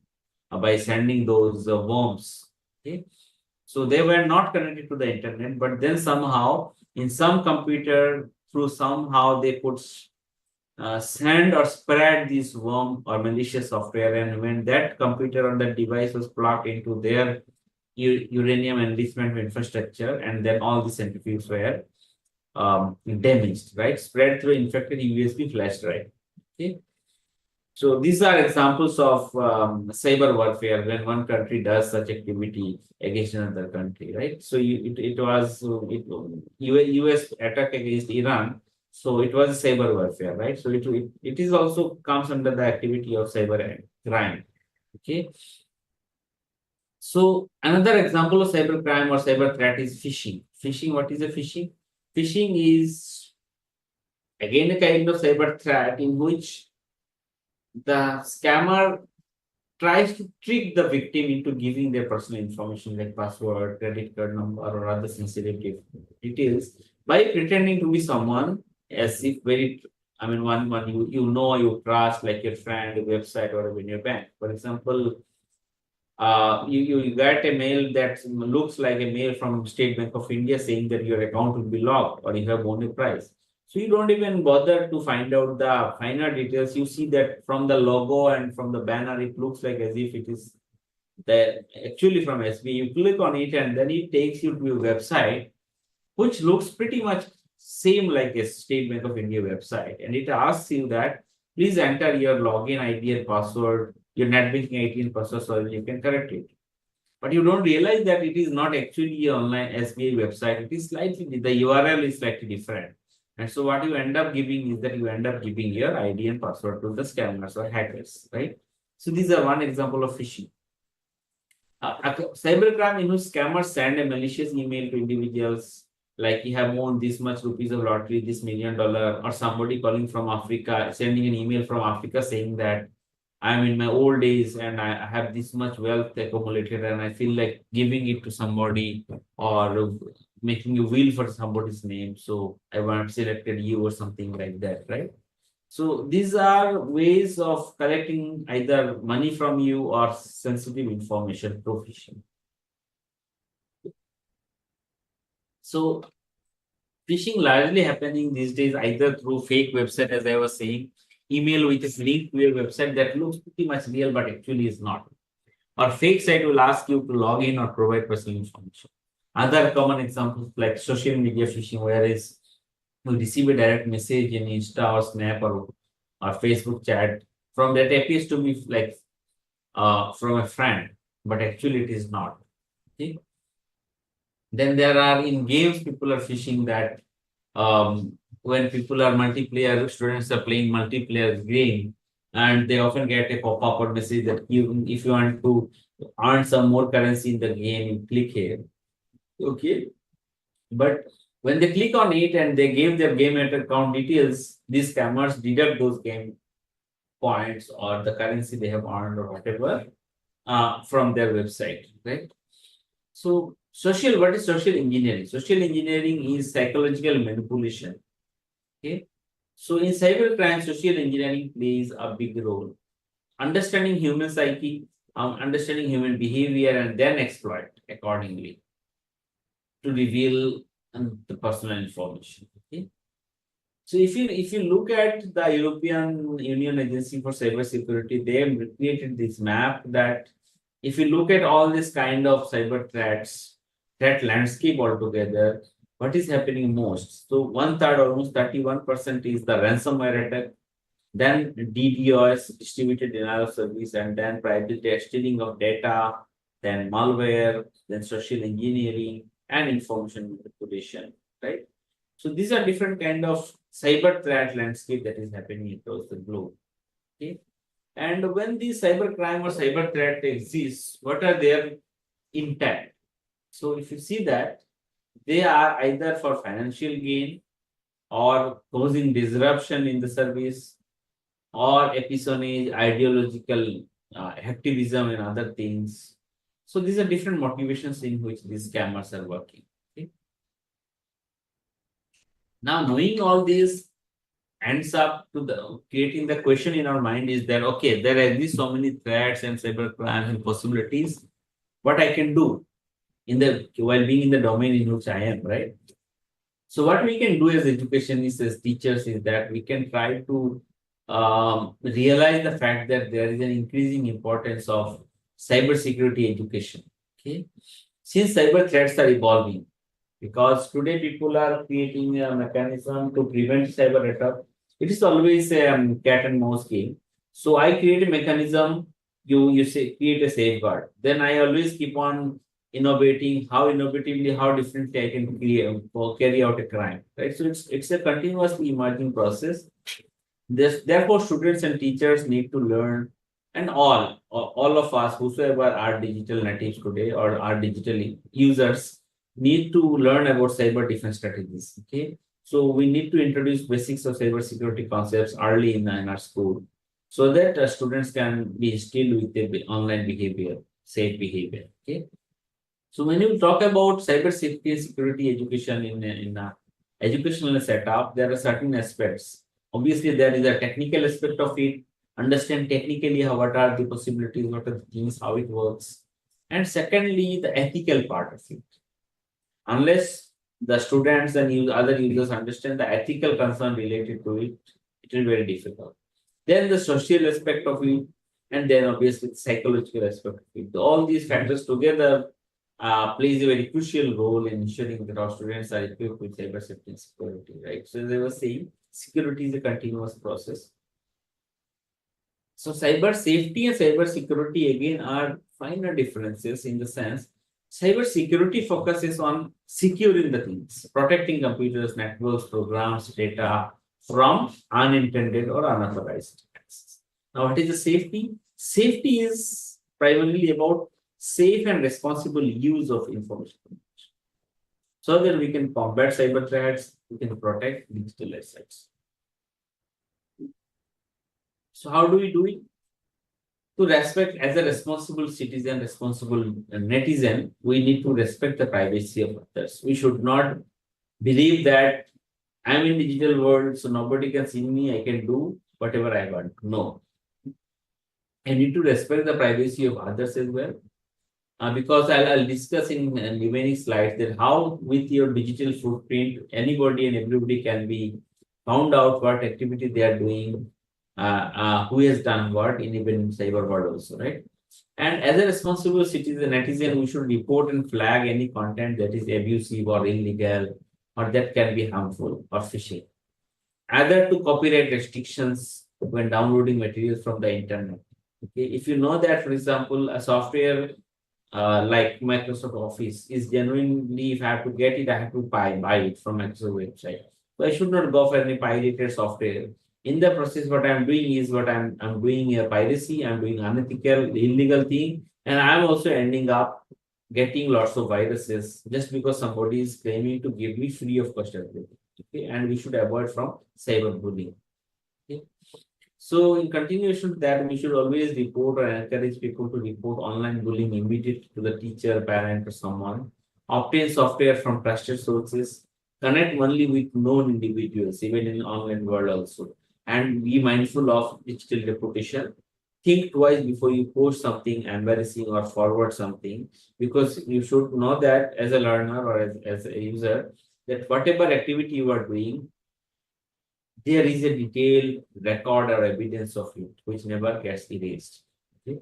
by sending those worms. Okay, so they were not connected to the internet, but then somehow in some computer through somehow they could send or spread this worm or malicious software, and when that computer or that device was plugged into their uranium enrichment infrastructure, and then all the centrifuges were damaged, right? Spread through infected USB flash drive. Okay. So these are examples of cyber warfare when one country does such activity against another country, right? So it was US attack against Iran. So it was cyber warfare, right? So it is also comes under the activity of cyber crime. Okay. So another example of cyber crime or cyber threat is phishing. Phishing, what is a phishing? Phishing is again a kind of cyber threat in which the scammer tries to trick the victim into giving their personal information like password, credit card number, or other sensitive details by pretending to be someone as if one you trust, like your friend, your website, or even your bank. For example, you get a mail that looks like a mail from State Bank of India saying that your account will be locked or you have won a prize. So you don't even bother to find out the finer details. You see that from the logo and from the banner, it looks like as if it is actually from SB. You click on it and then it takes you to your website. which looks pretty much same like a State Bank of India website, and it asks you that please enter your login ID and password, your net banking ID and password, so you can correct it. But you don't realize that it is not actually an online SBI website. It is slightly, the URL is slightly different. And so what you end up giving is that you end up giving your ID and password to the scammers or hackers, right? So these are one example of phishing. Cybercrime in which scammers send a malicious email to individuals like you have won this much rupees of lottery, this $1 million, or somebody calling from Africa, sending an email from Africa saying that I'm in my old days and I have this much wealth accumulated and I feel like giving it to somebody or making a will for somebody's name. So I want selected you or something like that, right? So these are ways of collecting either money from you or sensitive information through phishing. So phishing largely happening these days either through fake website, as I was saying, email which is linked to your website that looks pretty much real but actually is not. Or fake site will ask you to log in or provide personal information. Other common examples like social media phishing, whereas you receive a direct message in Insta or Snap or Facebook chat from that appears to be like from a friend, but actually it is not. Okay. Then there are in games people are phishing that when people are multiplayer, students are playing multiplayer game, and they often get a pop-up or message that if you want to earn some more currency in the game, you click here. Okay. But when they click on it and they give their game account details, these scammers deduct those game points or the currency they have earned or whatever from their website, right? So what is social engineering? Social engineering is psychological manipulation. Okay. So in cybercrime, social engineering plays a big role. Understanding human psyche, understanding human behavior, and then exploit accordingly to reveal the personal information. Okay. So if you look at the European Union Agency for Cybersecurity, they have created this map that if you look at all this kind of cyber threats, threat landscape altogether, what is happening most? So one third, almost 31% is the ransomware attack, then DDoS, distributed denial of service, and then private stealing of data, then malware, then social engineering, and information manipulation, right? So these are different kind of cyber threat landscape that is happening across the globe. Okay. And when the cyber crime or cyber threat exists, what are their intent? So if you see that they are either for financial gain or causing disruption in the service or espionage, ideological activism and other things. So these are different motivations in which these scammers are working. Okay. Now knowing all this ends up to the creating the question in our mind is that okay, there are these so many threats and cyber crimes and possibilities. What I can do in the while being in the domain in which I am, right? So what we can do as educationists, as teachers, is that we can try to realize the fact that there is an increasing importance of cybersecurity education. Okay, since cyber threats are evolving, because today people are creating a mechanism to prevent cyber attack. It is always a cat and mouse game. So I create a mechanism, you say create a safeguard. Then I always keep on innovating how innovatively, how differently I can create or carry out a crime. Right. So it's a continuously emerging process. Therefore, students and teachers need to learn, and all of us, whosoever are digital natives today or are digital users, need to learn about cyber defense strategies. Okay, so we need to introduce basics of cyber security concepts early in our school, so that students can be instilled with the online behavior, safe behavior. Okay, so when you talk about cyber safety and security education in a educational setup, there are certain aspects. Obviously, there is a technical aspect of it. Understand technically what are the possibilities, what are the things, how it works, and secondly, the ethical part of it. Unless the students and other users understand the ethical concern related to it, it will be very difficult. Then the social aspect of it, and then obviously the psychological aspect of it. All these factors together plays a very crucial role in ensuring that our students are equipped with cyber safety and security, right? So as I was saying, security is a continuous process. So cyber safety and cyber security again are finer differences in the sense cyber security focuses on securing the things, protecting computers, networks, programs, data from unintended or unauthorized access. Now, what is the safety? Safety is primarily about safe and responsible use of information so that we can combat cyber threats, we can protect digital assets. So how do we do it? To respect as a responsible citizen, responsible netizen, we need to respect the privacy of others. We should not believe that I'm in digital world, so nobody can see me, I can do whatever I want. No. I need to respect the privacy of others as well. Because I'll discuss in remaining slides that how with your digital footprint, anybody and everybody can be found out what activity they are doing, who has done what in even cyber world also, right? And as a responsible citizen, netizen, we should report and flag any content that is abusive or illegal or that can be harmful or phishing. Other to copyright restrictions when downloading materials from the internet. Okay, if you know that, for example, a software like Microsoft Office is genuinely, if I have to get it, I have to buy it from Microsoft website. So I should not go for any pirated software. In the process, what I'm doing is I'm doing a piracy, I'm doing unethical, illegal thing, and I'm also ending up getting lots of viruses just because somebody is claiming to give me free of cost everything. Okay, and we should avoid from cyberbullying. Okay. So in continuation to that, we should always report or encourage people to report online bullying immediately to the teacher, parent, or someone. Obtain software from trusted sources. Connect only with known individuals, even in online world also. And be mindful of digital reputation. Think twice before you post something embarrassing or forward something, because you should know that as a learner or as a user, that whatever activity you are doing, there is a detailed record or evidence of it, which never gets erased. Okay.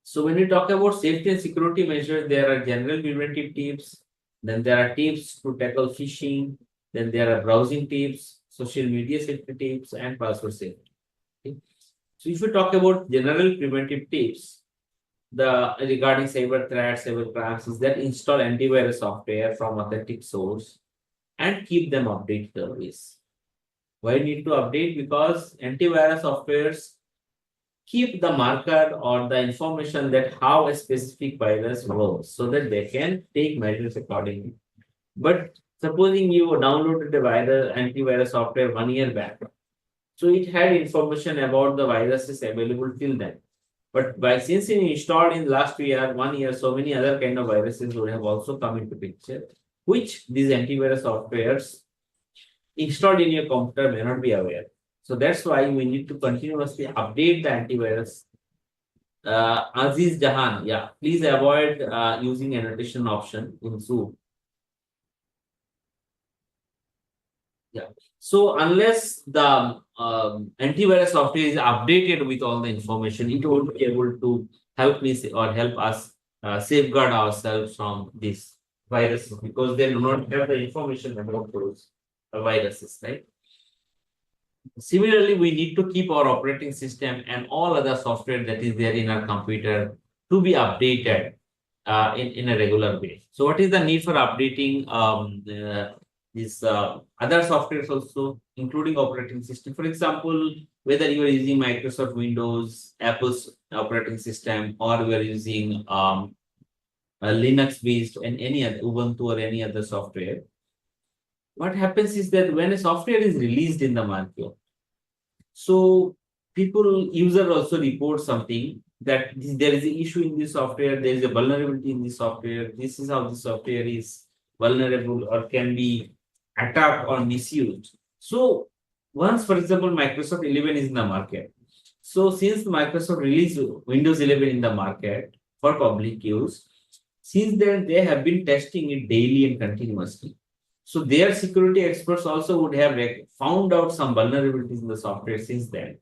So when we talk about safety and security measures, there are general preventive tips, then there are tips to tackle phishing, then there are browsing tips, social media safety tips, and password safety. Okay. So if we talk about general preventive tips, the regarding cyber threats, cyber crimes, is that install antivirus software from authentic source and keep them updated always. Why need to update? Because antivirus softwares keep the marker or the information that how a specific virus works so that they can take measures accordingly. But supposing you downloaded the antivirus software 1 year back, so it had information about the viruses available till then. But since it installed in last year, 1 year, so many other kind of viruses would have also come into picture, which these antivirus softwares installed in your computer may not be aware. So that's why we need to continuously update the antivirus. Aziz Jahan, yeah, please avoid using annotation option in Zoom. Yeah. So unless the antivirus software is updated with all the information, it won't be able to help me or help us safeguard ourselves from these viruses because they do not have the information about those viruses, right? Similarly, we need to keep our operating system and all other software that is there in our computer to be updated in a regular way. So what is the need for updating these other softwares also, including operating system? For example, whether you are using Microsoft Windows, Apple's operating system, or you are using Linux based and any other Ubuntu or any other software, what happens is that when a software is released in the market, so user also report something that there is an issue in this software, there is a vulnerability in this software, this is how the software is vulnerable or can be attacked or misused. So once, for example, Microsoft 11 is in the market. So since Microsoft released Windows 11 in the market for public use, since then they have been testing it daily and continuously. So their security experts also would have found out some vulnerabilities in the software since then.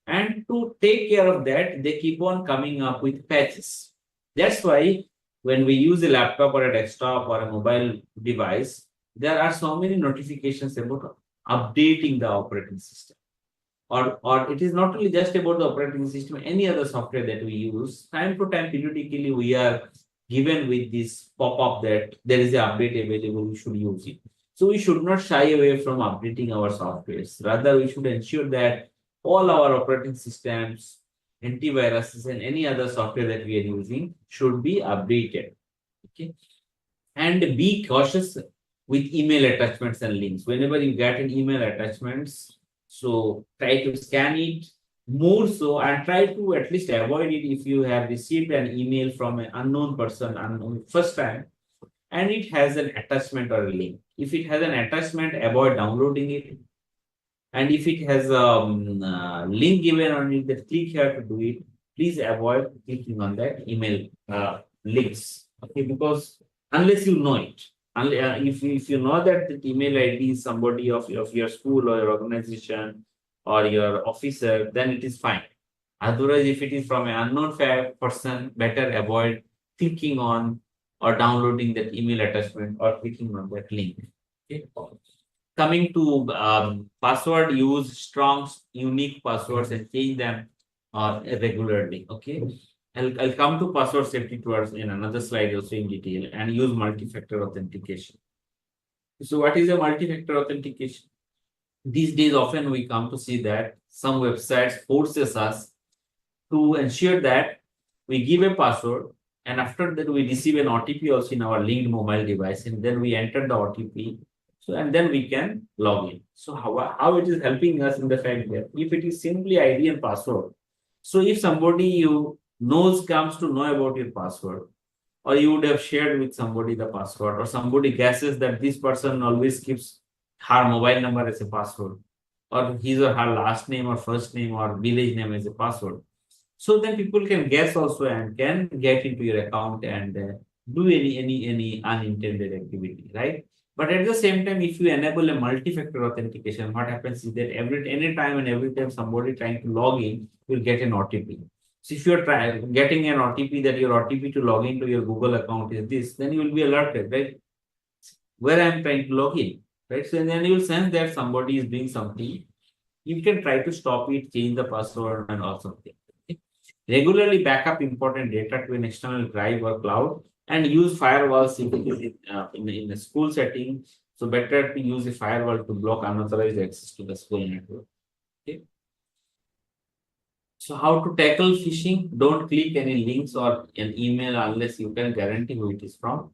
And to take care of that, they keep on coming up with patches. That's why when we use a laptop or a desktop or a mobile device, there are so many notifications about updating the operating system. Or it is not only just about the operating system, any other software that we use, time to time, periodically, we are given with this pop-up that there is an update available, we should use it. So we should not shy away from updating our softwares. Rather, we should ensure that all our operating systems, antiviruses, and any other software that we are using should be updated. Okay. And be cautious with email attachments and links. Whenever you get an email attachments, so try to scan it more so, and try to at least avoid it if you have received an email from an unknown person, unknown first time, and it has an attachment or a link. If it has an attachment, avoid downloading it. And if it has a link given on it that click here to do it, please avoid clicking on that email links. Okay, because unless you know it, if you know that the email ID is somebody of your school or your organization or your officer, then it is fine. Otherwise, if it is from an unknown person, better avoid clicking on or downloading that email attachment or clicking on that link. Okay. Coming to password, use strong, unique passwords and change them regularly. Okay. I'll come to password safety towards in another slide also in detail, and use multi-factor authentication. So what is a multi-factor authentication? These days, often we come to see that some websites forces us to ensure that we give a password, and after that we receive an OTP also in our linked mobile device, and then we enter the OTP. So, and then we can log in. So how it is helping us in the fact that if it is simply ID and password, so if somebody you knows comes to know about your password, or you would have shared with somebody the password, or somebody guesses that this person always keeps her mobile number as a password, or his or her last name or first name or village name as a password. So then people can guess also and can get into your account and do any unintended activity, right? But at the same time, if you enable a multi-factor authentication, what happens is that any time and every time somebody trying to log in will get an OTP. So if you're getting an OTP that your OTP to log into your Google account is this, then you will be alerted, right? Where I'm trying to log in, right? So then you will sense that somebody is doing something. You can try to stop it, change the password and all something. Okay? Regularly backup important data to an external drive or cloud, and use firewalls if it is in a school setting. So better to use a firewall to block unauthorized access to the school network. Okay. So how to tackle phishing? Don't click any links or an email unless you can guarantee who it is from.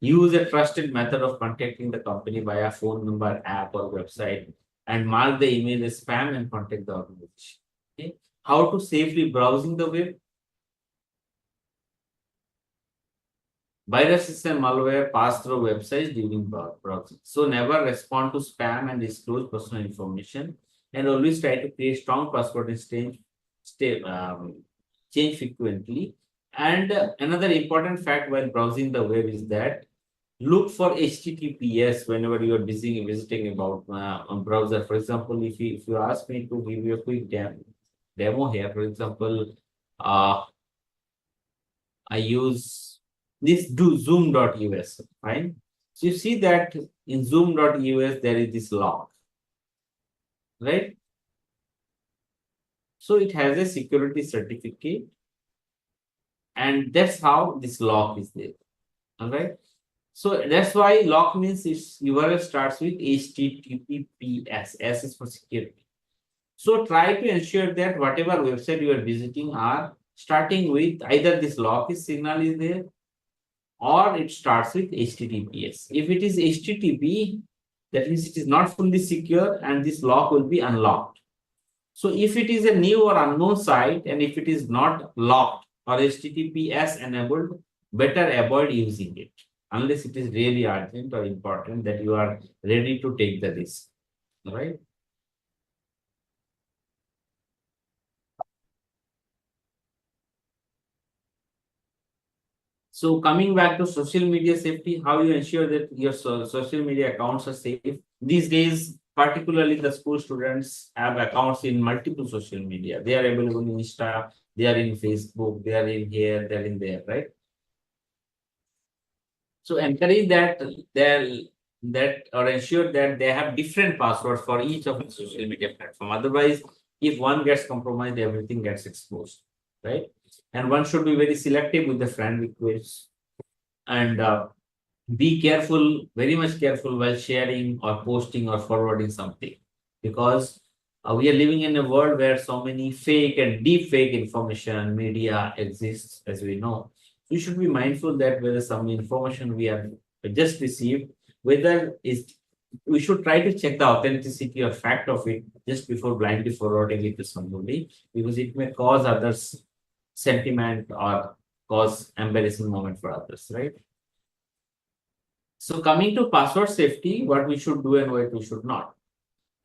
Use a trusted method of contacting the company via phone number, app, or website, and mark the email as spam and contact the organization. Okay. How to safely browsing the web? Viruses and malware pass through websites during browsing. So never respond to spam and disclose personal information, and always try to create strong password and change frequently. And another important fact while browsing the web is that look for HTTPS whenever you are visiting about a browser. For example, if you ask me to give you a quick demo here, for example, I use this zoom.us, right? So you see that in zoom.us there is this lock, right? So it has a security certificate, and that's how this lock is there. All right. So that's why lock means its URL starts with HTTPS. S is for security. So try to ensure that whatever website you are visiting are starting with either this lock signal is there, or it starts with HTTPS. If it is HTTP, that means it is not fully secure and this lock will be unlocked. So if it is a new or unknown site, and if it is not locked or HTTPS enabled, better avoid using it unless it is really urgent or important that you are ready to take the risk. All right. So coming back to social media safety, how you ensure that your social media accounts are safe? These days, particularly the school students have accounts in multiple social media. They are available in Insta, they are in Facebook, they are in here, they are in there, right? So encourage that or ensure that they have different passwords for each of the social media platform. Otherwise, if one gets compromised, everything gets exposed, right? And one should be very selective with the friend requests, and be careful, very much careful while sharing or posting or forwarding something, because we are living in a world where so many fake and deep fake information media exists, as we know. We should be mindful that whether some information we have just received, whether is we should try to check the authenticity or fact of it just before blindly forwarding it to somebody, because it may cause others sentiment or cause embarrassing moment for others, right? So coming to password safety, what we should do and what we should not.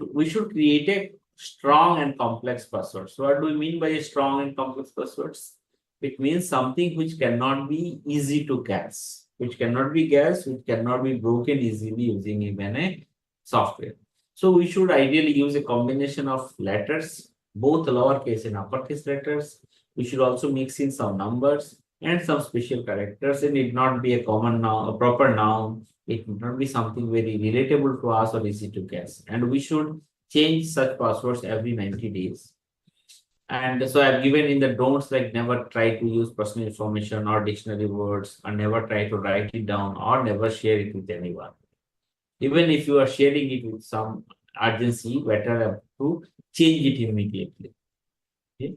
We should create a strong and complex password. So what do we mean by a strong and complex passwords? It means something which cannot be easy to guess, which cannot be guessed, which cannot be broken easily using even a software. So we should ideally use a combination of letters, both lowercase and uppercase letters. We should also mix in some numbers and some special characters. It need not be a common noun, a proper noun. It need not be something very relatable to us or easy to guess. And we should change such passwords every 90 days. And so I've given in the don'ts, like never try to use personal information or dictionary words, or never try to write it down, or never share it with anyone. Even if you are sharing it with some urgency, better to change it immediately. Okay?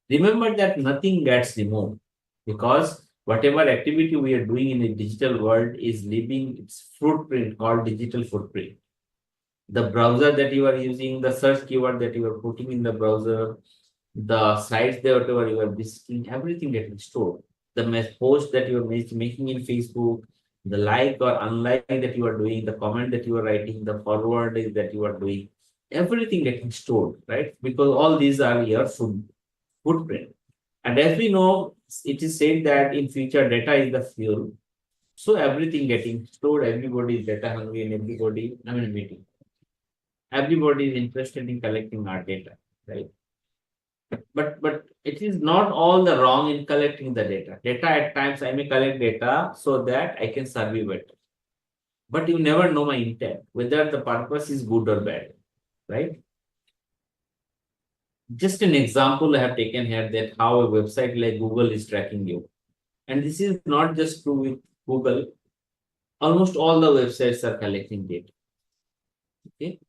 Remember that nothing gets removed, because whatever activity we are doing in the digital world is leaving its footprint called digital footprint. The browser that you are using, the search keyword that you are putting in the browser, the sites that whatever you are visiting, everything getting stored. The post that you are making in Facebook, the like or unlike that you are doing, the comment that you are writing, the forward that you are doing, everything getting stored, right? Because all these are your footprint. And as we know, it is said that in future data is the fuel. So everything getting stored, everybody is data hungry, and everybody is interested in collecting our data, right? But it is not all the wrong in collecting the data. Data at times I may collect data so that I can serve you better. But you never know my intent, whether the purpose is good or bad, right? Just an example I have taken here, that how a website like Google is tracking you. And this is not just true with Google. Almost all the websites are collecting data. Okay.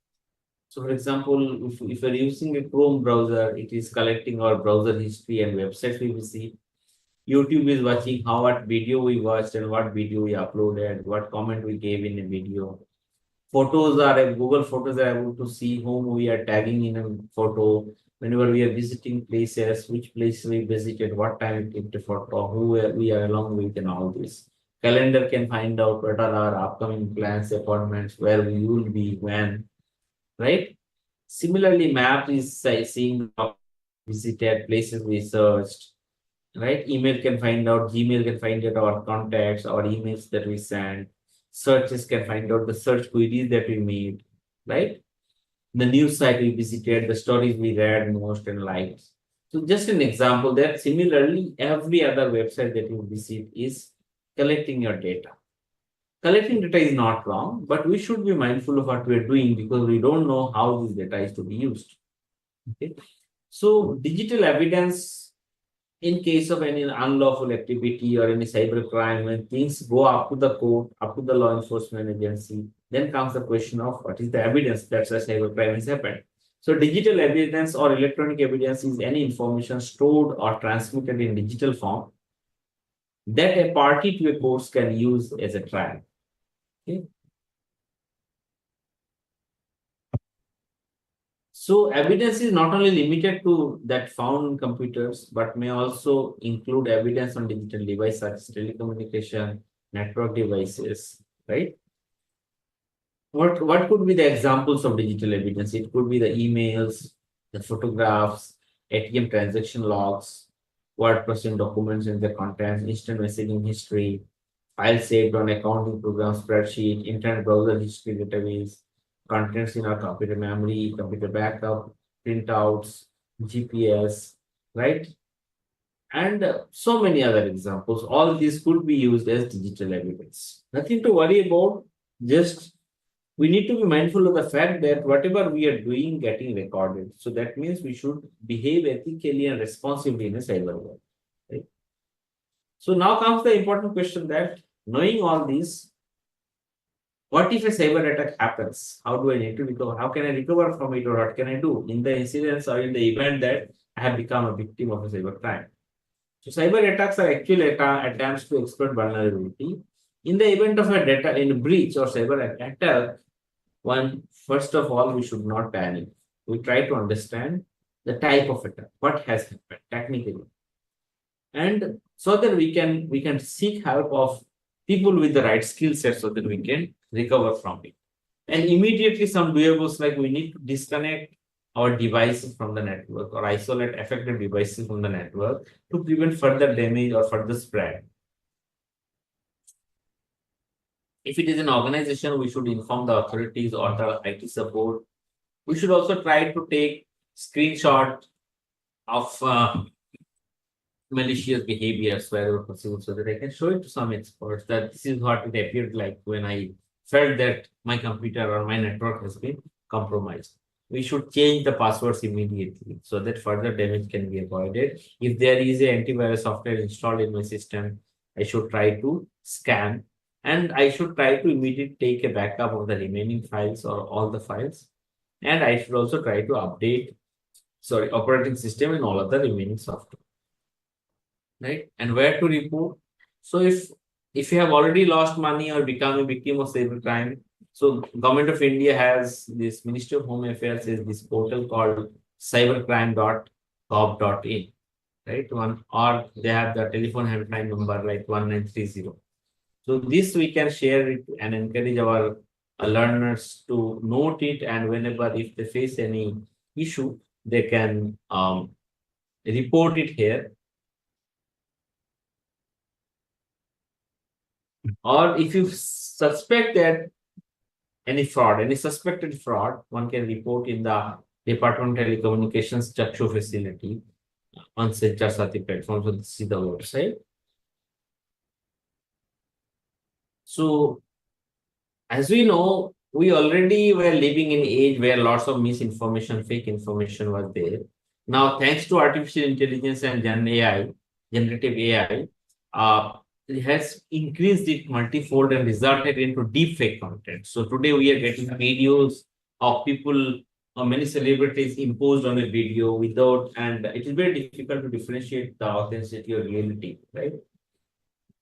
So for example, if you're using a Chrome browser, it is collecting our browser history and websites we visit. YouTube is watching what video we watched and what video we uploaded, what comment we gave in a video. Google Photos are able to see whom we are tagging in a photo. Whenever we are visiting places, which place we visited, what time we took the photo, who we are along with, and all this. Calendar can find out what are our upcoming plans, appointments, where we will be, when, right? Similarly, map is seeing visited places we searched, right? Email can find out, Gmail can find out our contacts, our emails that we send. Searches can find out the search queries that we made, right? The news site we visited, the stories we read most and liked. So just an example that similarly, every other website that you visit is collecting your data. Collecting data is not wrong, but we should be mindful of what we're doing, because we don't know how this data is to be used. Okay. So digital evidence, in case of any unlawful activity or any cyber crime, when things go up to the court, up to the law enforcement agency, then comes the question of what is the evidence that such cyber crime has happened. So digital evidence or electronic evidence is any information stored or transmitted in digital form that a party to a court can use as a trial. Okay. So evidence is not only limited to that found in computers, but may also include evidence on digital devices such as telecommunication, network devices, right? What could be the examples of digital evidence? It could be the emails, the photographs, ATM transaction logs, word processing documents and their contents, instant messaging history, files saved on accounting program, spreadsheet, internet browser history database, contents in our computer memory, computer backup, printouts, GPS, right? and so many other examples. All these could be used as digital evidence. Nothing to worry about. Just we need to be mindful of the fact that whatever we are doing getting recorded. So that means we should behave ethically and responsibly in a cyber world. Right? So now comes the important question that knowing all these, what if a cyber attack happens? How do I need to recover? How can I recover from it, or what can I do in the incidents or in the event that I have become a victim of a cyber crime? So cyber attacks are actually attempts to exploit vulnerability. In the event of a data in breach or cyber attack, first of all, we should not panic. We try to understand the type of attack, what has happened technically, and so that we can seek help of people with the right skill set so that we can recover from it. And immediately some doables like we need to disconnect our devices from the network or isolate affected devices from the network to prevent further damage or further spread. If it is an organization, we should inform the authorities or the IT support. We should also try to take screenshot of malicious behaviors wherever possible so that I can show it to some experts that this is what it appeared like when I felt that my computer or my network has been compromised. We should change the passwords immediately so that further damage can be avoided. If there is a antivirus software installed in my system, I should try to scan, and I should try to immediately take a backup of the remaining files or all the files. And I should also try to update, operating system and all of the remaining software. Right? And where to report? So if you have already lost money or become a victim of cybercrime, so Government of India has this Ministry of Home Affairs is this portal called cybercrime.gov.in, right? Or they have the telephone helpline number like 1930. So this we can share it and encourage our learners to note it, and whenever if they face any issue, they can report it here. Or if you suspect that any suspected fraud, one can report in the Department of Telecommunications Chakshu facility on Sanchar Sati platform. So this is the website. So as we know, we already were living in an age where lots of misinformation, fake information was there. Now, thanks to artificial intelligence and generative AI, it has increased it multifold and resulted into deep fake content. So today we are getting videos of people, many celebrities imposed on a video without, and it is very difficult to differentiate the authenticity or reality, right?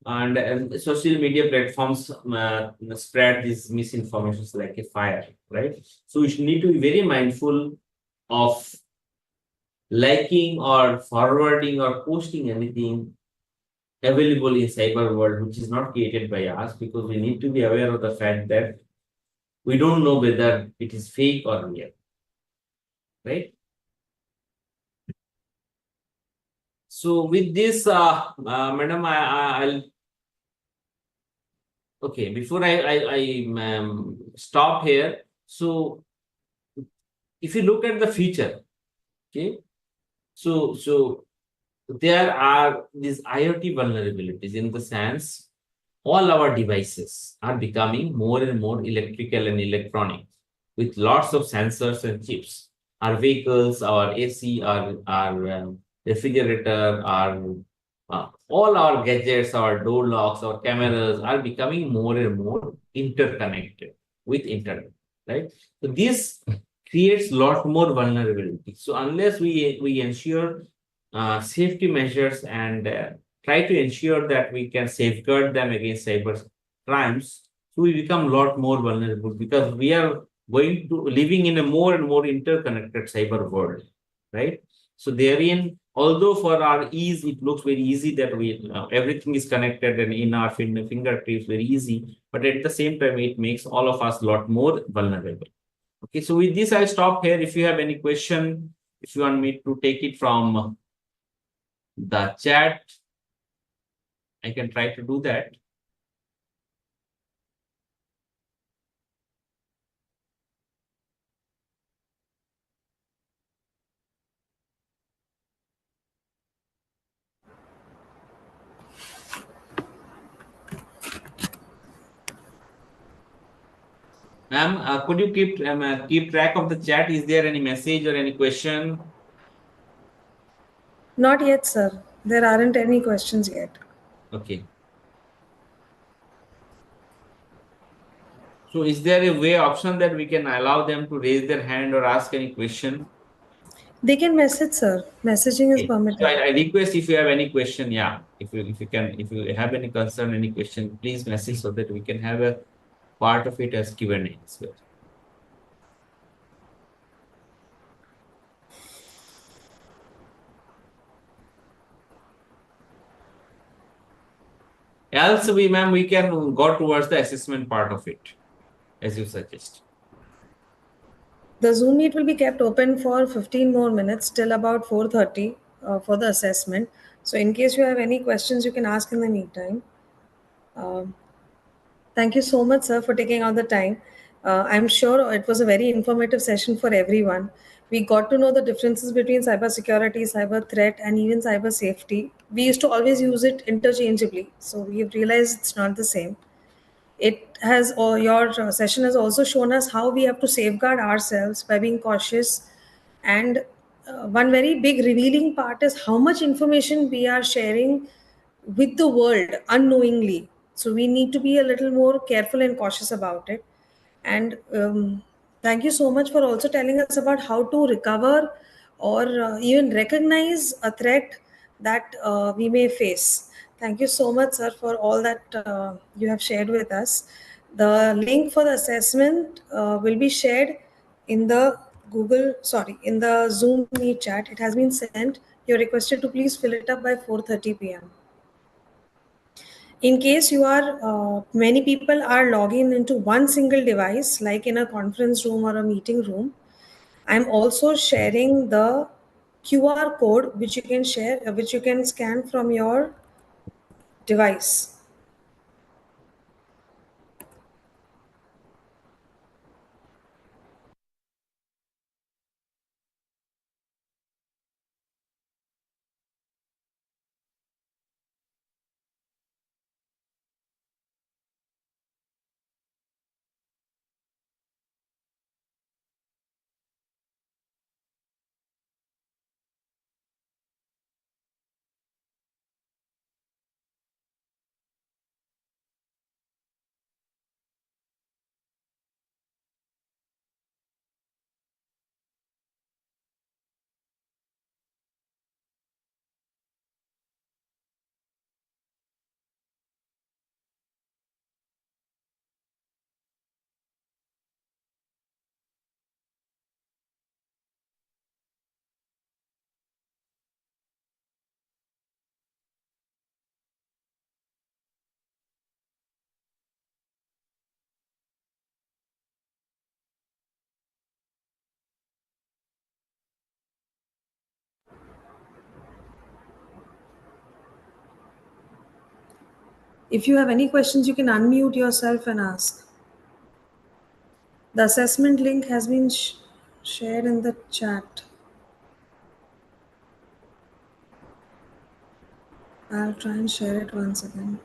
And social media platforms spread these misinformations like a fire, right? So we should need to be very mindful of liking or forwarding or posting anything available in cyber world which is not created by us, because we need to be aware of the fact that we don't know whether it is fake or real, right? So with this, madam, I'll okay, before I stop here. So if you look at the future, okay, so there are these IoT vulnerabilities in the sense all our devices are becoming more and more electrical and electronic with lots of sensors and chips. Our vehicles, our AC, our refrigerator, our all our gadgets, our door locks, our cameras are becoming more and more interconnected with internet, right? So this creates lot more vulnerability. So unless we ensure safety measures and try to ensure that we can safeguard them against cyber crimes, so we become a lot more vulnerable because we are going to living in a more and more interconnected cyber world, right? So therein, although for our ease, it looks very easy that we everything is connected and in our fingertips very easy, but at the same time, it makes all of us a lot more vulnerable. Okay, so with this, I'll stop here. If you have any question, if you want me to take it from the chat, I can try to do that. Ma'am, could you keep track of the chat? Is there any message or any question? Not yet, sir. There aren't any questions yet. Okay. So is there a way option that we can allow them to raise their hand or ask any question? They can message, sir. Messaging is Okay. So permitted. I request if you have any question, yeah, if you have any concern, any question, please message so that we can have a part of it as Q&A as well. Else ma'am, we can go towards the assessment part of it, as you suggest. The Zoom meet will be kept open for 15 more minutes till about 4:30 for the assessment. So in case you have any questions, you can ask in the meantime. Um, Thank you so much, sir, for taking out the time. I'm sure it was a very informative session for everyone. We got to know the differences between cybersecurity, cyber threat, and even cyber safety. We used to always use it interchangeably, so we've realized it's not the same. It has, or your session has also shown us how we have to safeguard ourselves by being cautious. And one very big revealing part is how much information we are sharing with the world unknowingly. So we need to be a little more careful and cautious about it. And thank you so much for also telling us about how to recover or even recognize a threat that we may face. Thank you so much, sir, for all that you have shared with us. The link for the assessment will be shared in the in the Zoom Meet chat. It has been sent. You're requested to please fill it up by 4:30 p.m. In case you are many people are logging into one single device, like in a conference room or a meeting room, I'm also sharing the QR code which you can share, which you can scan from your device. If you have any questions, you can unmute yourself and ask. The assessment link has been shared in the chat. I'll try and share it once again.